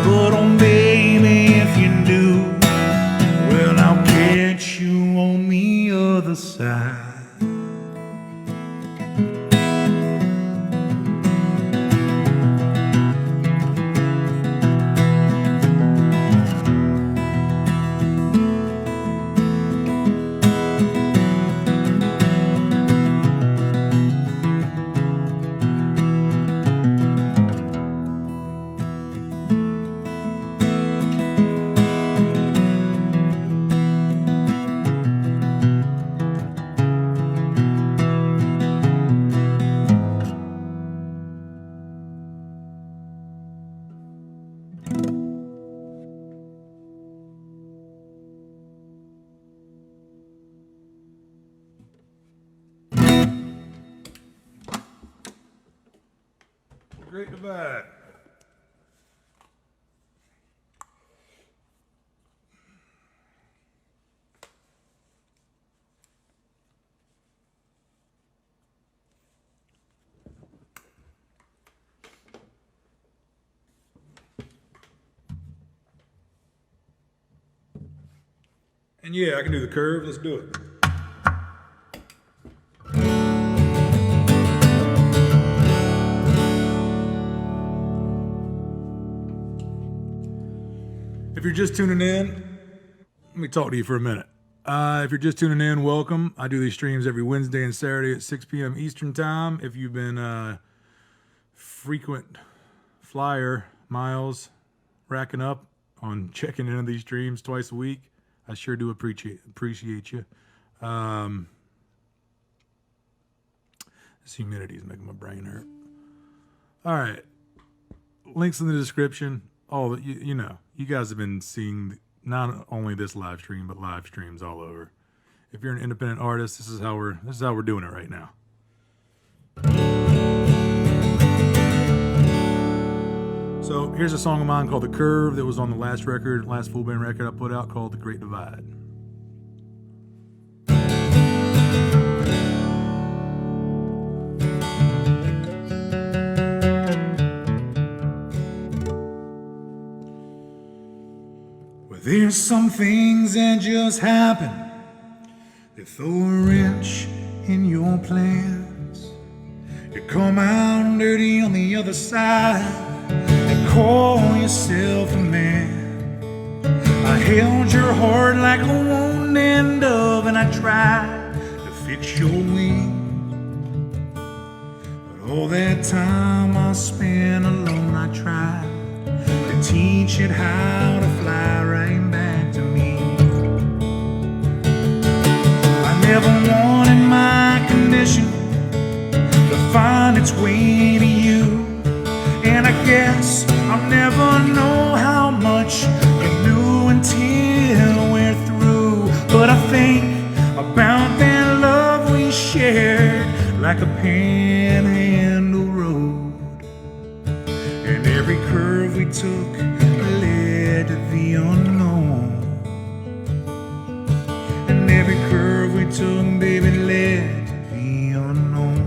But oh baby, if you do, well, I'll catch you on the other side. Great divide. And yeah, I can do the curve. Let's do it. If you're just tuning in, Let me talk to you for a minute. If you're just tuning in, welcome. I do these streams every Wednesday and Saturday at 6 p.m. Eastern Time. If you've been frequent flyer miles racking up on checking into these streams twice a week, I sure do appreciate you. This humidity is making my brain hurt. All right. Links in the description. Oh, you know, you guys have been seeing not only this live stream, but live streams all over. If you're an independent artist, this is how we're doing it right now. So here's a song of mine called The Curve that was on the last full band record I put out called The Great Divide. There's some things that just happen that throw a wrench in your plans. You come out dirty on the other side and call yourself a man. I held your heart like a wounded dove and I tried to fix your wings. But all that time I spent alone, I tried to teach it how to fly right back to me. I never wanted my condition to find its way to you, and I guess I'll never know how much you knew until we're through. But I think about that love we shared like a panhandle road, and every curve we took led to the unknown. And every curve we took, baby, led to the unknown.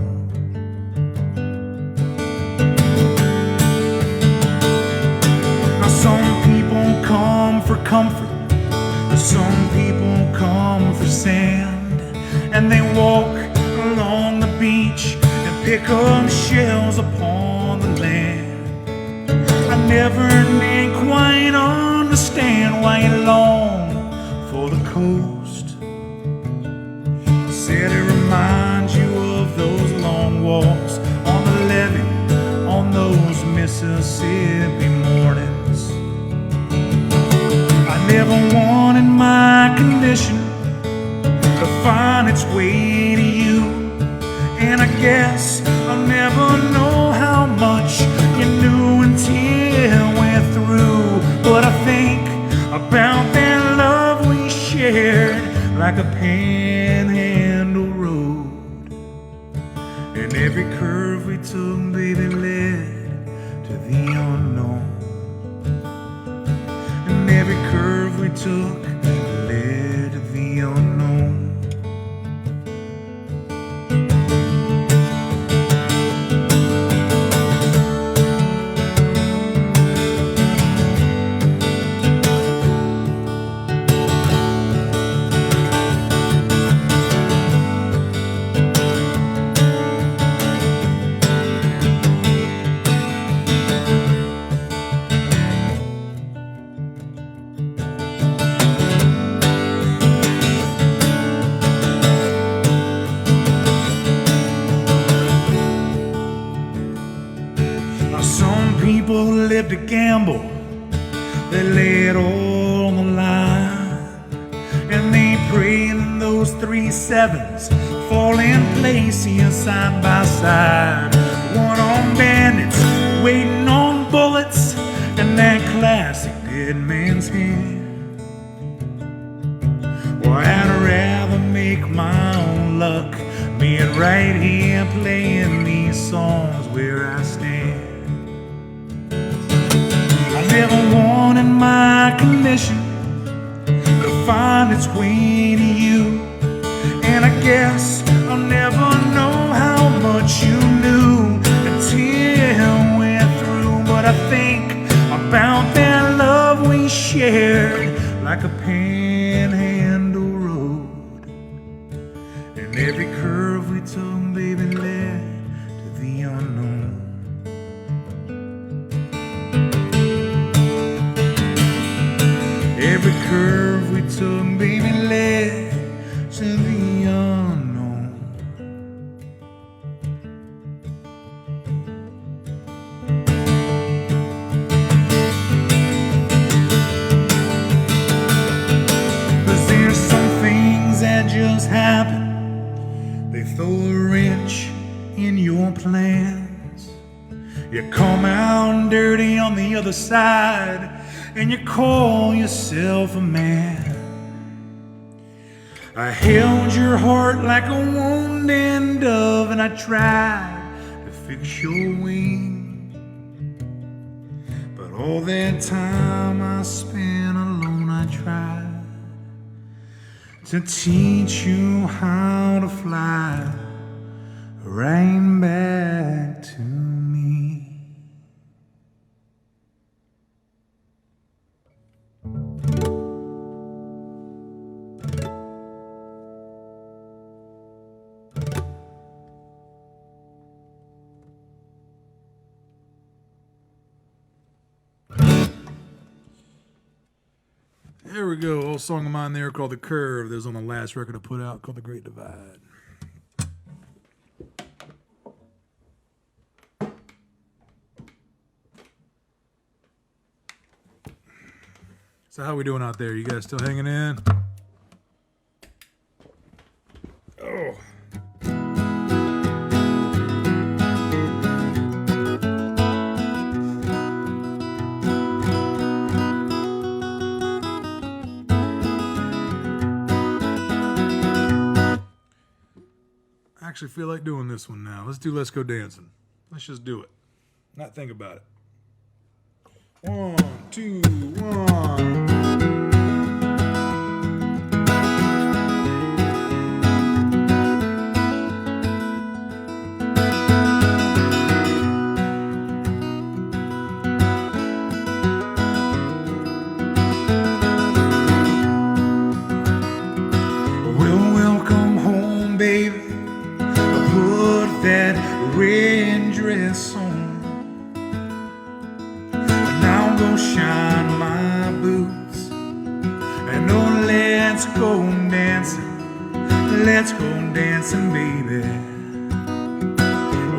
Now some people come for comfort, some people come for sand, and they walk along the beach and pick up shells upon the land. I never did quite understand why you long for the coast. Said it reminds you of those long walks on the levee, on those Mississippi mornings. I never wanted my condition to find its way to you, and I guess I'll never know how much you knew until we're through. But I think about that love we shared like a panhandle road, and every curve we took, baby, led to the unknown. And every curve we took led to the unknown. People live to gamble, they lay it all on the line, and they pray that those 3 sevens fall in place here side by side. One-armed bandits waiting on bullets and that classic dead man's hand. Well, I'd rather make my own luck being right here playing these songs where I stand. I never wanted my condition to find its way to you, and I guess I'll never know how much you knew until we're through. But I think about that love we shared like a panhandle road, and every curve we took, baby, led to the unknown. Every curve we took, other side, and you call yourself a man. I held your heart like a wounded dove, and I tried to fix your wing. But all that time I spent alone, I tried to teach you how to fly right back to me. There we go. Old song of mine there called The Curve. There's on the last record I put out called The Great Divide. So how we doing out there? You guys still hanging in? Oh. I actually feel like doing this one now. Let's do Let's Go Dancing. Let's just do it. Not think about it. 1, 2, 1. Well, welcome home, baby. Put that red dress on. Now go shine my boots. And oh, let's go dancing. Let's go dancing, baby.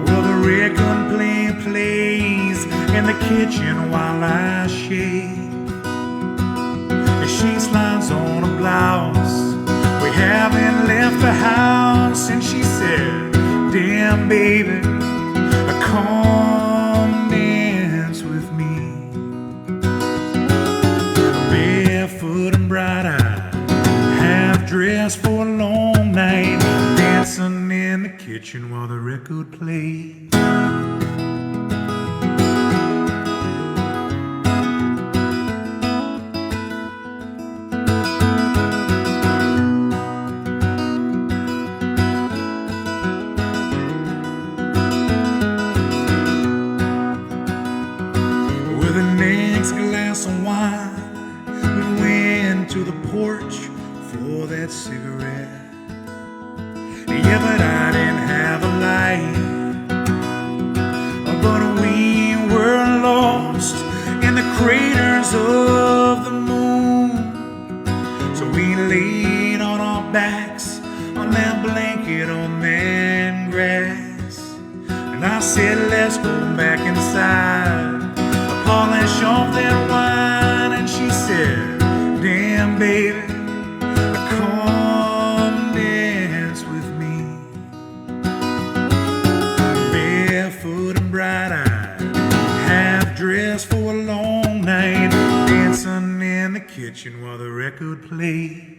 Well, the record plays in the kitchen while I shave. She slides on a blouse. We haven't left the house, and she said, damn, baby, come dance with me. Barefoot and bright-eyed, half-dressed for a long night, dancing in the kitchen while the record played. For that cigarette. Yeah, but I didn't have a light. But we were lost in the craters of the moon. So we laid on our backs on that blanket on that grass. And I said, let's go back inside, polish off that wine. And she said, damn, baby, come dance with me. Barefoot and bright-eyed, half-dressed for a long night, dancing in the kitchen while the record played.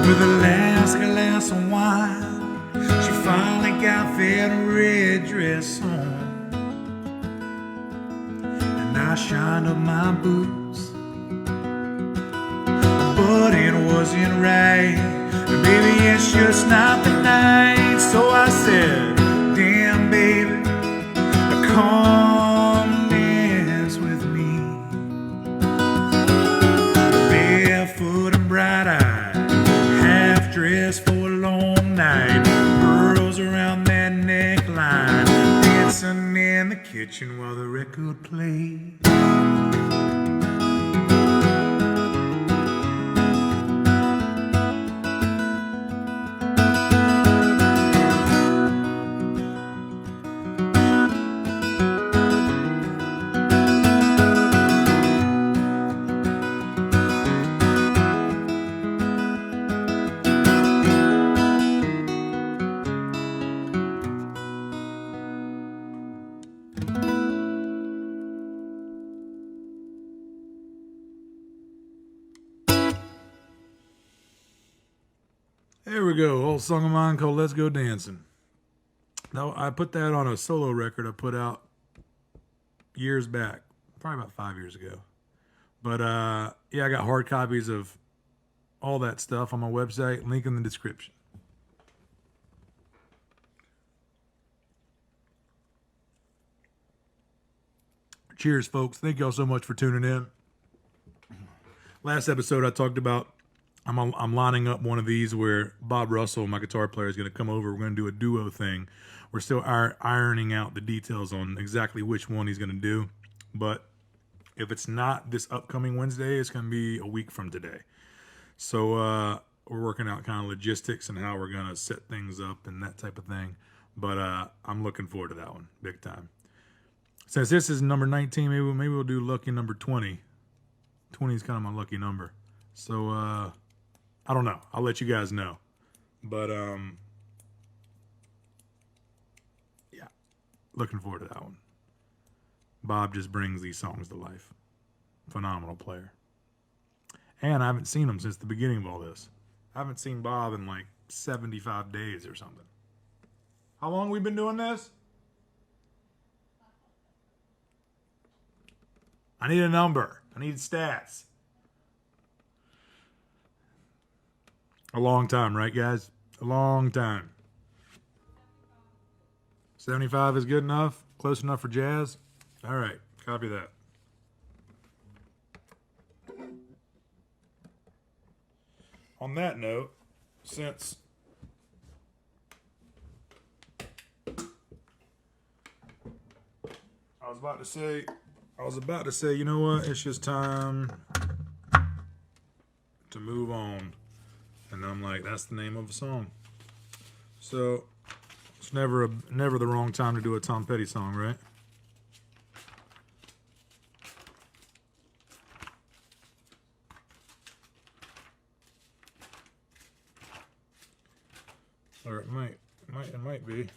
With the last glass of wine, she finally got that red dress on. And I shined up my boots, but it wasn't right. Baby, it's just not the night. So I said, damn, baby, come dance with me. Barefoot and bright-eyed, half dressed for a long night, pearls around that neckline, dancing in the kitchen while the record played. There we go, old song of mine called Let's Go Dancing. Now, I put that on a solo record I put out years back, probably about 5 years ago. But, yeah, I got hard copies of all that stuff on my website, link in the description. Cheers, folks. Thank y'all so much for tuning in. Last episode, I talked about I'm lining up one of these where Bob Russell, my guitar player, is going to come over. We're going to do a duo thing. We're still ironing out the details on exactly which one he's going to do. But if it's not this upcoming Wednesday, it's going to be a week from today. So we're working out kind of logistics and how we're going to set things up and that type of thing. But I'm looking forward to that one big time. Since this is number 19, maybe we'll do lucky number 20. 20 is kind of my lucky number. So I don't know. I'll let you guys know. But, yeah, looking forward to that one. Bob just brings these songs to life. Phenomenal player. And I haven't seen him since the beginning of all this. I haven't seen Bob in like 75 days or something. How long we been doing this? I need a number. I need stats. A long time, right, guys? A long time. 75 is good enough? Close enough for jazz? All right, copy that. On that note, since I was about to say, you know what? It's just time to move on. And I'm like, that's the name of the song. So it's never the wrong time to do a Tom Petty song, right? Or it might be.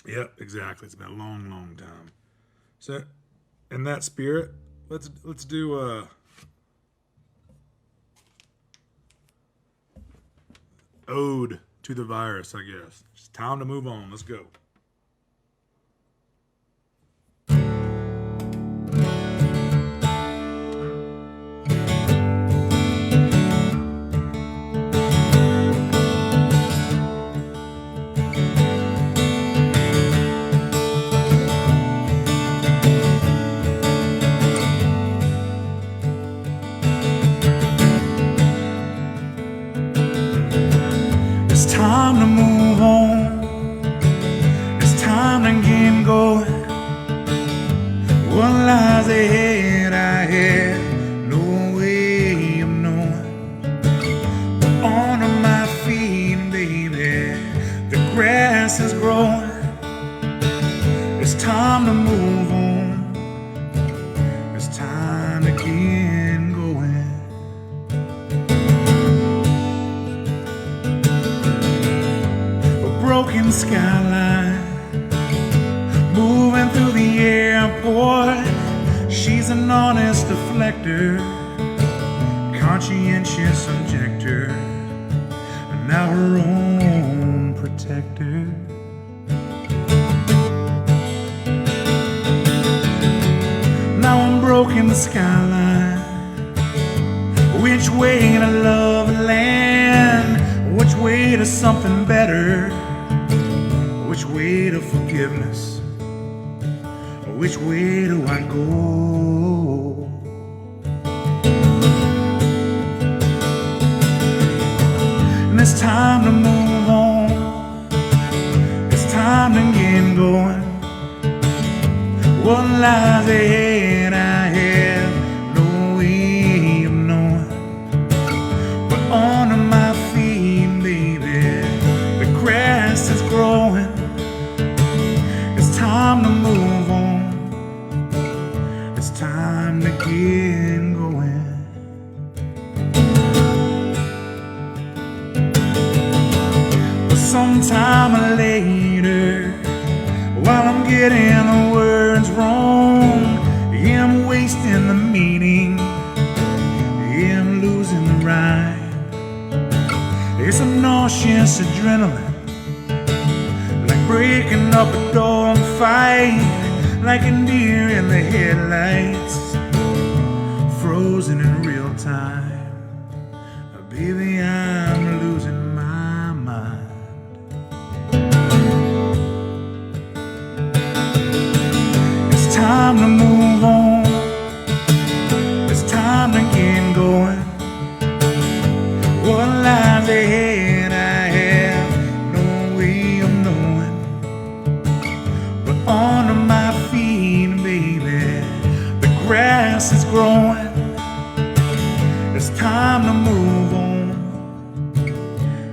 Yep, exactly. It's been a long, long time. So, in that spirit, let's do ode to the virus, I guess. It's time to move on. Let's go. Time to move on. It's time to get going. What lies ahead I had no way of knowing. But under my feet, baby, the grass is growing. It's time to move on. It's time to get going. Broken skyline, moving through the airport. She's an honest deflector, conscientious objector, and now her own protector. in the skyline. Which way to love and land? Which way to something better? Which way to forgiveness? Which way do I go? And it's time to move on. It's time to get going. What lies ahead I have no way of knowing. But under my feet, baby, the grass is growing. It's time to move on. It's time to get going. But sometime later, while I'm getting the words wrong, yeah, I'm wasting the meaning, yeah, I'm losing the rhyme. It's a nauseous adrenaline, like breaking up a dog fight, like a deer in the headlights, frozen in real time. Baby, I'm losing my mind. It's time to move on. It's time to get going. What lies ahead I have no way of knowing. But under my feet, baby, the grass is growing. It's time to move on.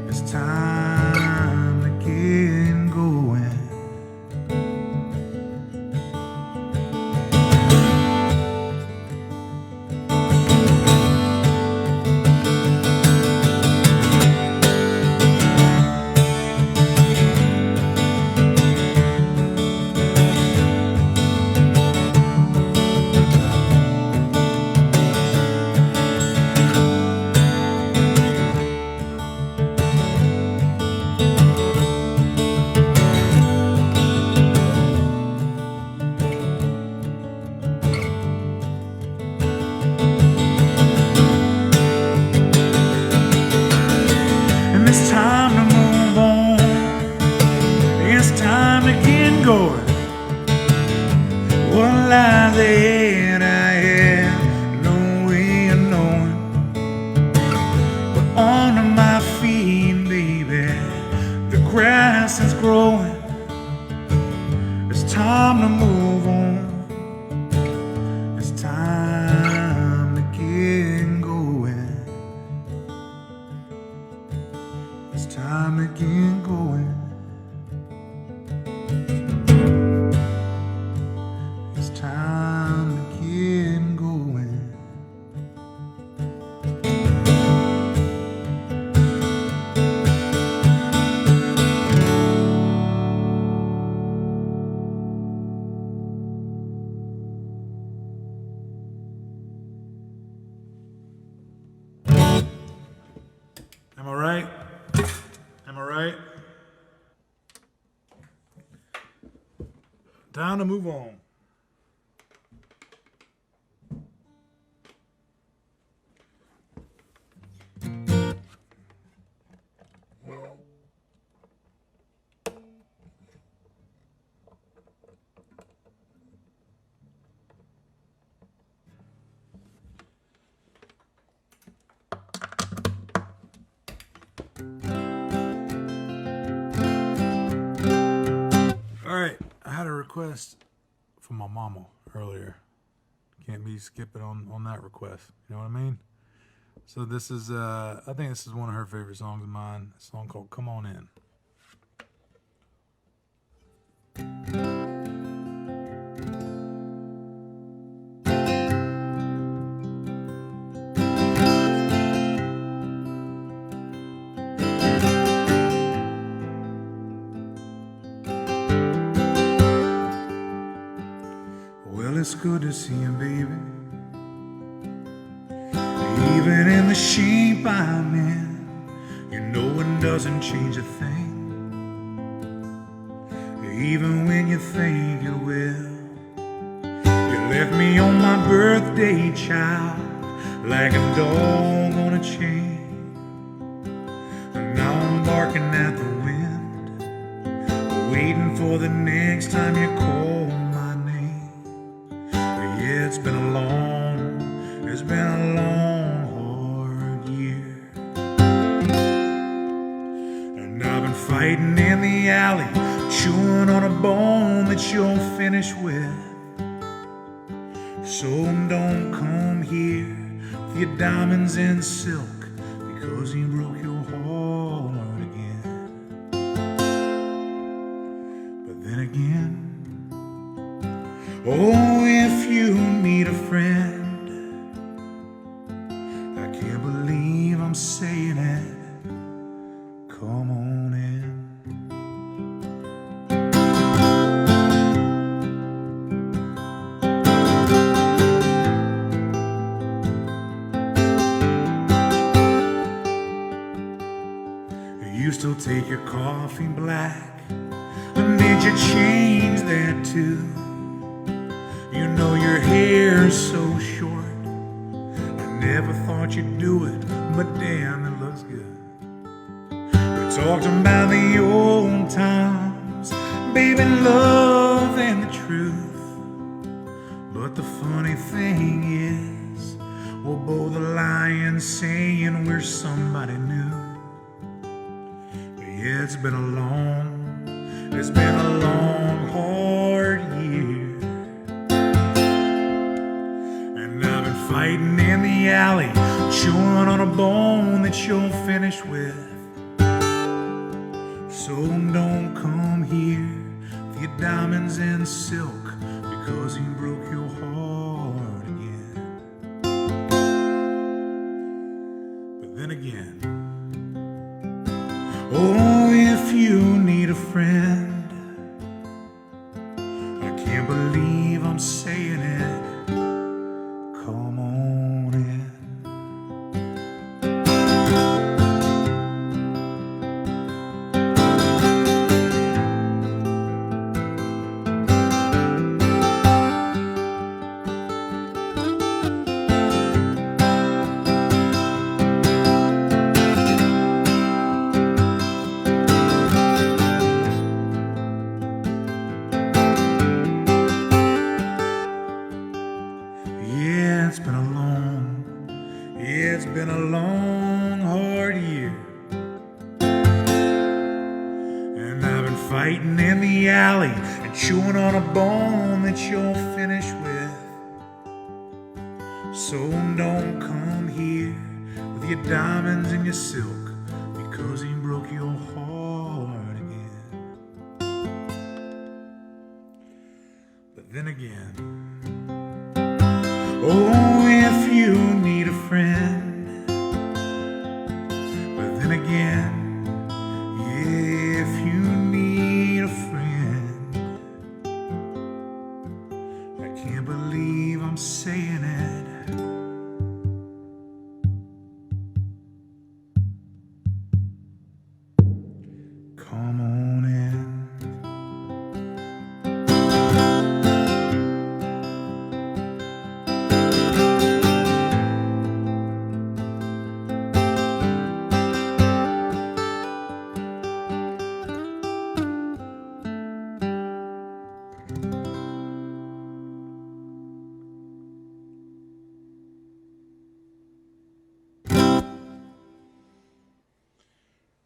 It's time to get going. It's time to move on. It's time to get going. What lies ahead I have no way of knowing. But under my feet, baby, the grass is growing. It's time to move on. It's time to get going. It's time to get going. It's time to get going. Am I right? Am I right? Time to move on. I had a request from my mama earlier. Can't be skipping on that request. You know what I mean? So this is, I think this is one of her favorite songs of mine. A song called Come On In. It's good to see you, baby. Even in the shape I'm in, you know it doesn't change a thing. Even when you think you will, you left me on my birthday, child, like a dog on a chain. And now I'm barking at the wind, waiting for the next time you call my name. Yeah, it's been a long hard year. And I've been fighting in the alley, chewing on a bone that you'll finish with. So don't come here with your diamonds and silk, because you broke your heart again. But then again, oh, if you need a friend, I can't believe I'm saying it, come on in. You still take your coffee black, and did you change that too? You know your hair's so short, I never thought you'd do it, but damn, it looks good. We talked about the old times, baby, love and the truth. But the funny thing is, we're both lying, saying we're somebody new. Yeah, it's been a long, hard year. And I've been fighting in the alley, chewing on a bone that you'll finish with. So don't come here with your diamonds and silk, because you broke your heart again. But then again, oh, if you need a friend, I can't believe I'm saying it, come on in. It's been a long, hard year. And I've been fighting in the alley and chewing on a bone that you'll finish with. So don't come here with your diamonds and your silk, because he broke your heart again. But then again, oh, if you need a friend. But then again, yeah, if you need a friend, I can't believe I'm saying it. Come on in.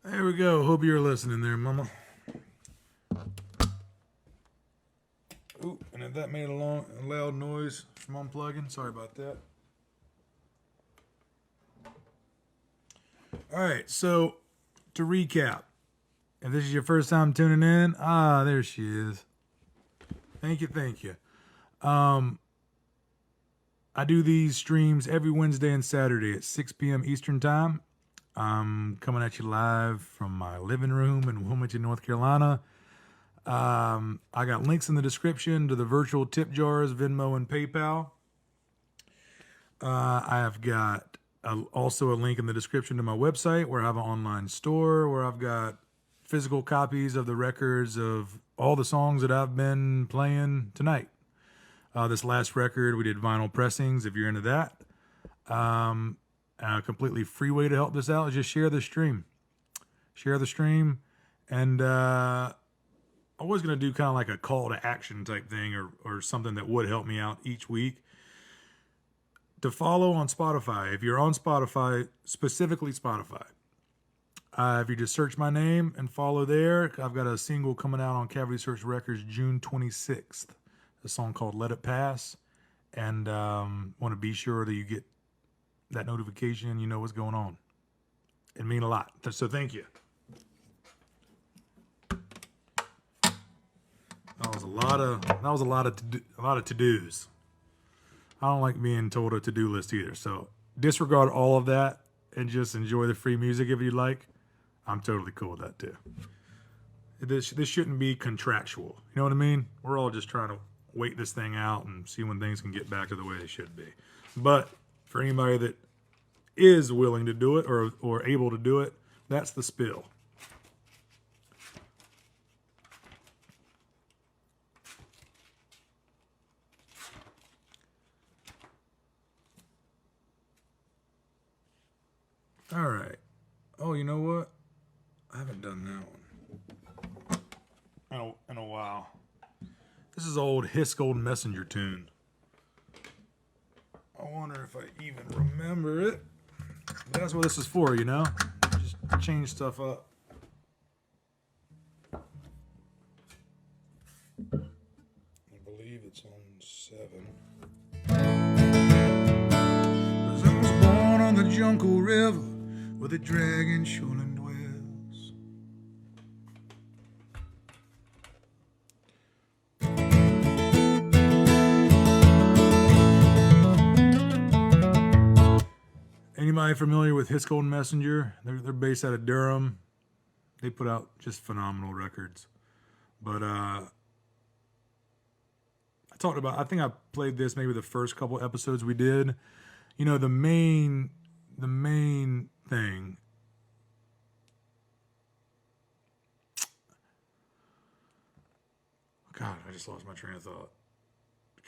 There we go. Hope you're listening there, mama. Ooh, and if that made a loud noise from unplugging, sorry about that. All right, so to recap, if this is your first time tuning in, there she is. Thank you. I do these streams every Wednesday and Saturday at 6 p.m. Eastern Time. I'm coming at you live from my living room in Wilmington, North Carolina. I got links in the description to the virtual tip jars, Venmo, and PayPal. I have got also a link in the description to my website, where I have an online store where I've got physical copies of the records of all the songs that I've been playing tonight. This last record, we did vinyl pressings, if you're into that. A completely free way to help this out is just share the stream. Share the stream. And I was going to do kind of like a call to action type thing or something that would help me out each week. To follow on Spotify. If you're on Spotify, specifically Spotify, if you just search my name and follow there, I've got a single coming out on Cavity Search Records June 26th. A song called Let It Pass. And want to be sure that you get that notification, you know what's going on. It means a lot. So thank you. That was a lot of to-dos. I don't like being told a to-do list either. So disregard all of that and just enjoy the free music if you like. I'm totally cool with that too. This shouldn't be contractual. You know what I mean? We're all just trying to wait this thing out and see when things can get back to the way they should be. But for anybody that is willing to do it or able to do it, that's the spill. All right. Oh, you know what? I haven't done that one in a while. This is old Hiscold Messenger tune. I wonder if I even remember it. But that's what this is for, you know? Just change stuff up. I believe it's on 7. 'Cause I was born on the Jungle River where the dragon surely dwells. Anybody familiar with Hiscold Messenger? They're based out of Durham. They put out just phenomenal records. But I think I played this maybe the first couple episodes we did. You know, the main thing. God, I just lost my train of thought.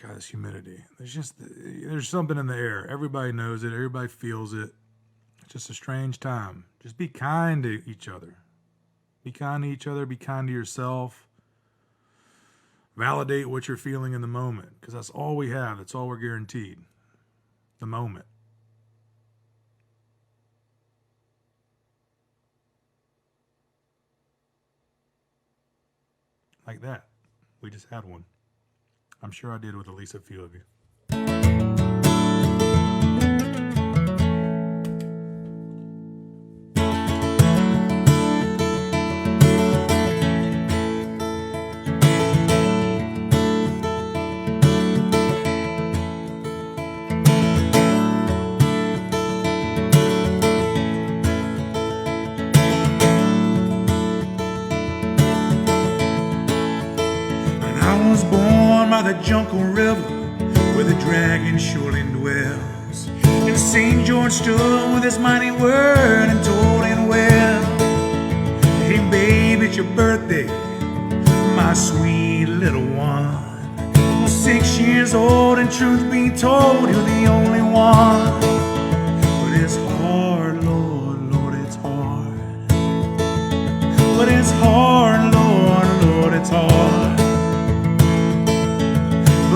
God, this humidity. There's something in the air. Everybody knows it. Everybody feels it. It's just a strange time. Just be kind to each other. Be kind to each other. Be kind to yourself. Validate what you're feeling in the moment, because that's all we have. That's all we're guaranteed. The moment. Like that. We just had one. I'm sure I did with at least a few of you. The Jungle River where the dragon surely dwells. And St. George stood with his mighty word and told him well, hey babe, it's your birthday, my sweet little one. 6 years old and truth be told, you're the only one. But it's hard, Lord, Lord, it's hard. But it's hard, Lord, Lord, it's hard.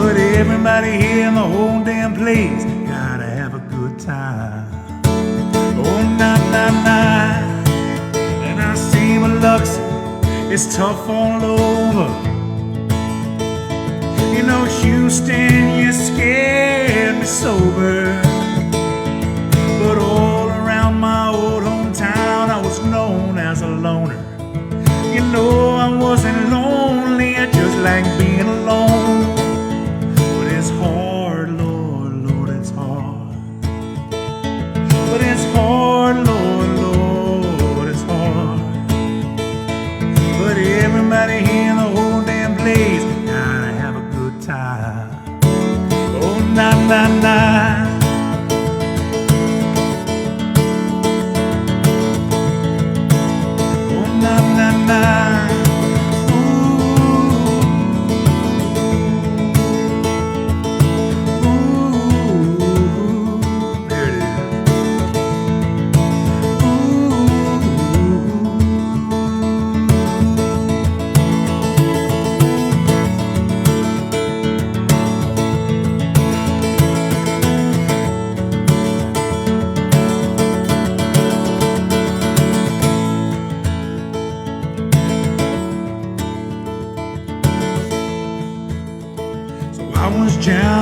But everybody here in the whole damn place gotta have a good time. Oh, nah, nah, nah. And I see my Biloxi, it's tough all over. You know, Houston, you scared me sober. But all around my old hometown, I was known as a loner. You know, I wasn't lonely, I just like being alone. It's hard, Lord, Lord, it's hard. But it's hard, Lord, Lord, it's hard. But everybody here in the whole damn place gotta have a good time. Oh, nah, nah, nah.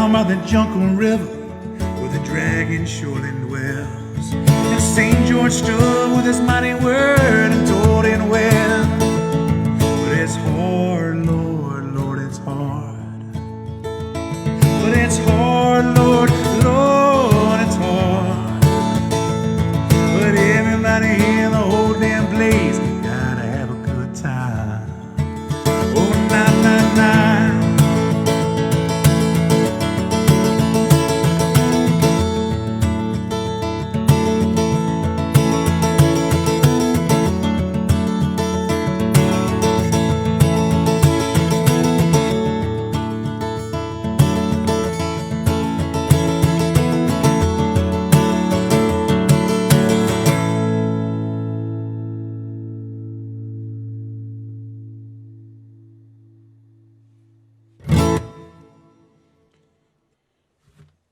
down by the Jungle River, where the dragon surely dwells. And St. George stood with his mighty word and told it well. But it's hard, Lord, Lord, it's hard. But it's hard, Lord, Lord, it's hard. But everybody in the whole damn place gotta have a good time. Oh, nah, nah, nah.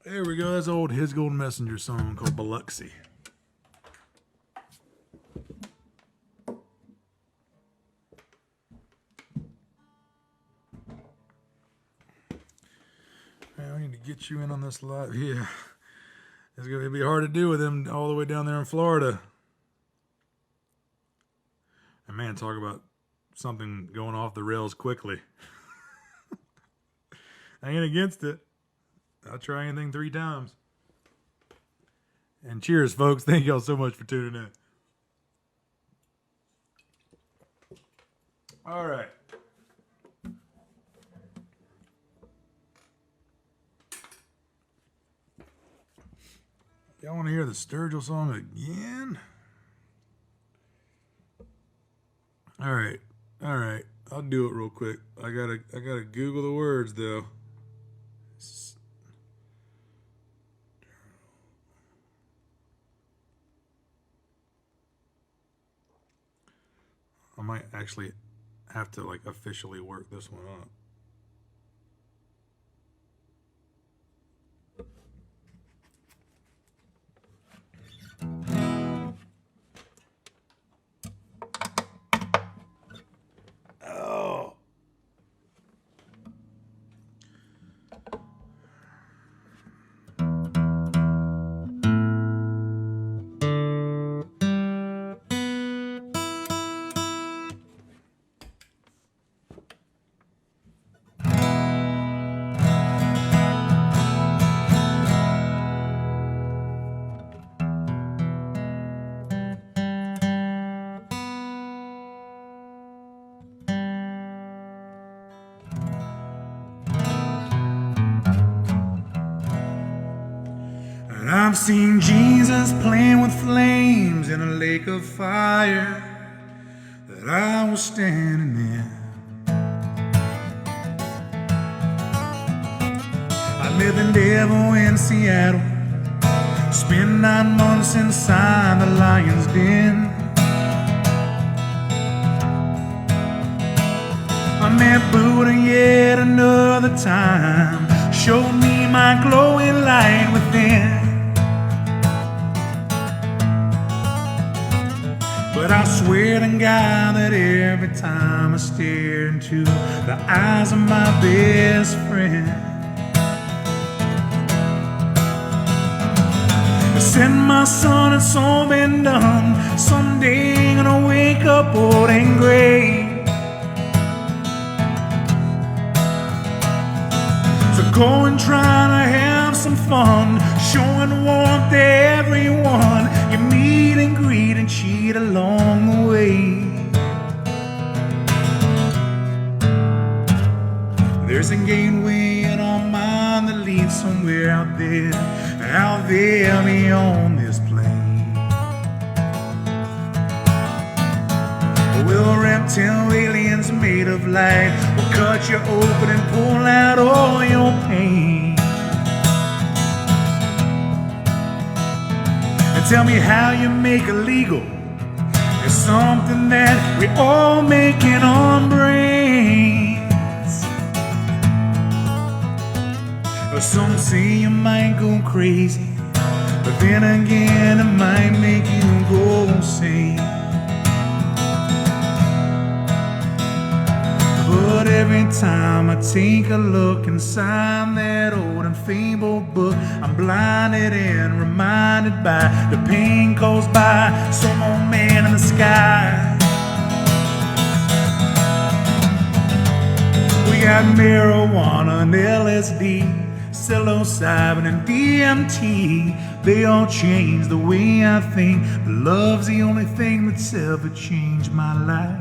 There we go. That's old His Golden Messenger song called Biloxi. Man, we need to get you in on this live. Yeah. It's going to be hard to do with them all the way down there in Florida. And man, talk about something going off the rails quickly. I ain't against it. I'll try anything 3 times. And cheers, folks. Thank y'all so much for tuning in. All right. Y'all want to hear the Sturgill song again? All right. All right. I'll do it real quick. I gotta Google the words though. I might actually have to like officially work this one up. Oh. I've seen Jesus playing with flames in a lake of fire that I was standing in. I met the devil in Seattle, spent 9 months inside the lion's den. I met Buddha yet another time, showed me my glowing light within. But I swear to God that every time I stare into the eyes of my best friend, I said, my son, it's all been done. Someday you're gonna wake up old and gray. So go and try to have some fun, showing warmth to everyone you meet and greet and cheat along the way. There's a gateway in our mind that leads somewhere out there beyond this plane. Well, reptile aliens made of light will cut you open and pull out all your pain. And tell me how you make it legal. It's something that we all making on brains. But some say you might go crazy, but then again it might make you go insane. But every time I take a look inside that old and fabled book. I'm blinded and reminded by the pain caused by some old man in the sky. We got marijuana and LSD, psilocybin and DMT. They all change the way I think, but love's the only thing that's ever changed my life.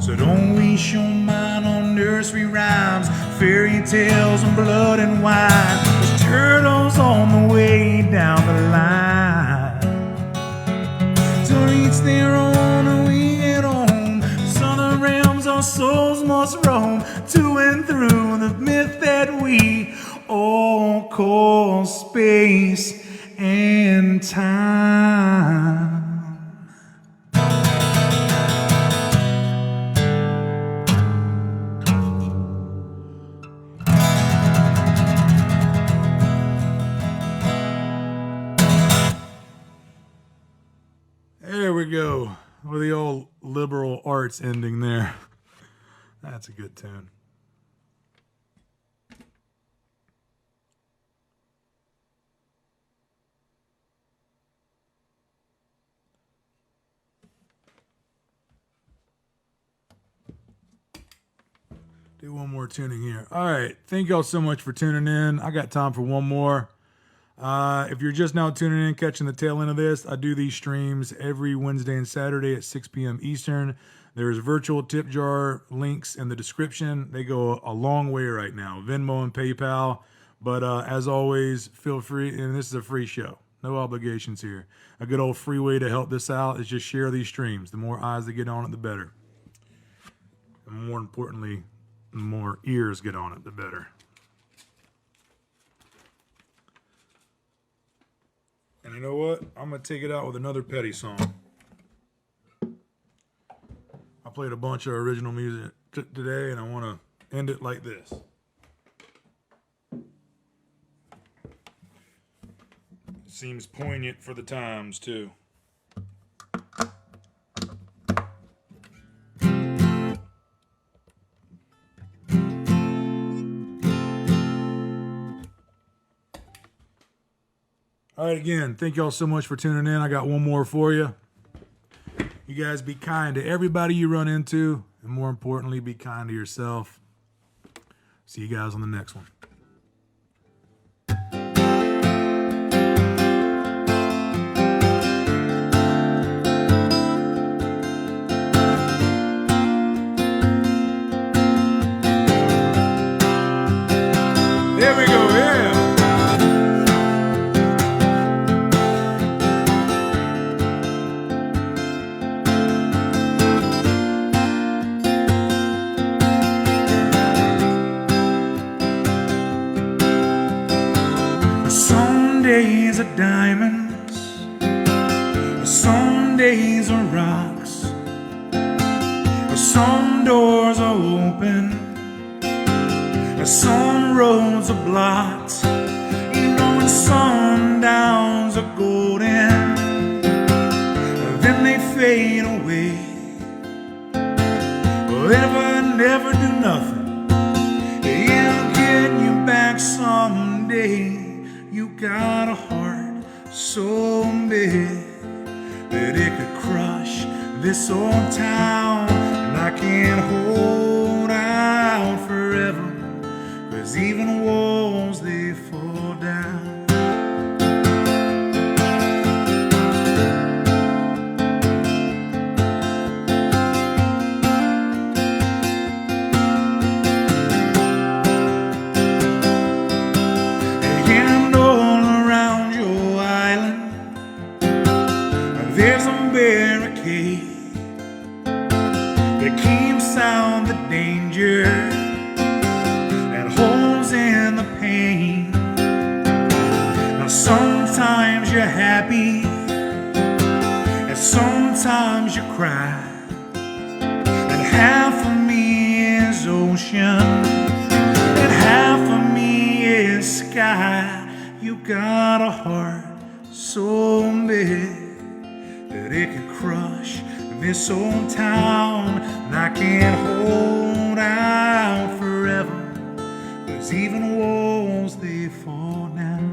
So don't waste your mind on nursery rhymes, fairy tales and blood and wine. There's turtles on the way down the line. To each their own and we get on. Southern realms our souls must roam to and through the myth that we all call space and time. There we go, with the old liberal arts ending there. That's a good tune. Do one more tuning here. All right, thank y'all so much for tuning in. I got time for one more. If you're just now tuning in, catching the tail end of this, I do these streams every Wednesday and Saturday at 6 p.m. Eastern. There's virtual tip jar links in the description. They go a long way right now, Venmo and PayPal. But as always, feel free, and this is a free show. No obligations here. A good old free way to help this out is just share these streams. The more eyes that get on it, the better. And more importantly, the more ears get on it, the better. And you know what? I'm going to take it out with another Petty song. I played a bunch of original music today, and I want to end it like this. Seems poignant for the times, too. All right, again, thank y'all so much for tuning in. I got one more for you. You guys be kind to everybody you run into, and more importantly, be kind to yourself. See you guys on the next one. There we go, yeah. Some days are diamonds, some days are rocks, some doors are open, some roads are blocked. You know when sundowns are golden, then they fade away. Forever, never do nothing, it'll get you back someday. You got a heart so big that it could crush this old town, and I can't hold out forever. 'Cause even walls, they fall down. And all around your island, there's a barricade that keeps out the danger, in the pain. Now sometimes you're happy and sometimes you cry, and half of me is ocean and half of me is sky. You got a heart so big that it could crush this old town, and I can't hold hold out forever, 'cause even walls they fall down.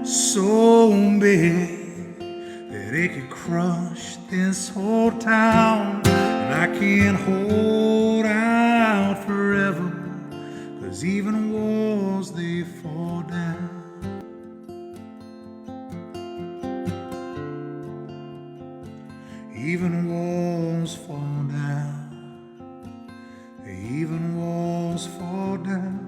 So big that it could crush this whole town, and I can't hold out forever, 'cause even walls they fall down. Even walls fall down. Even walls fall down.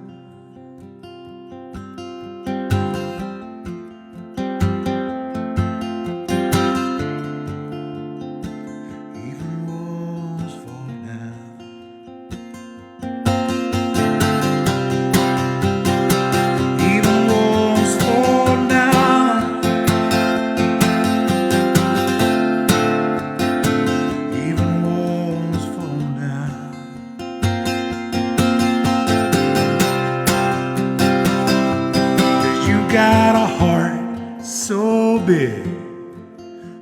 Got a heart so big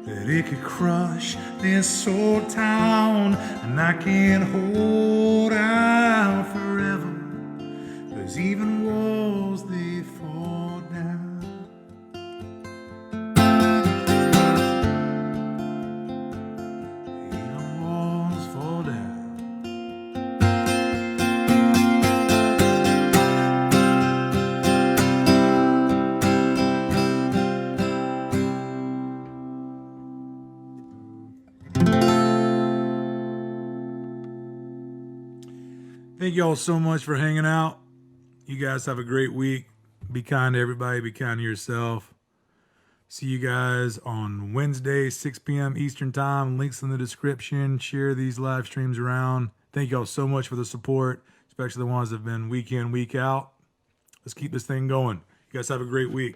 that it could crush this whole town, and I can't hold out forever, 'cause even walls they fall down. Even walls fall down. Thank you all so much for hanging out. You guys have a great week. Be kind to everybody. Be kind to yourself. See you guys on Wednesday, 6 p.m. Eastern Time. Links in the description. Share these live streams around. Thank you all so much for the support, especially the ones that have been week in, week out. Let's keep this thing going. You guys have a great week.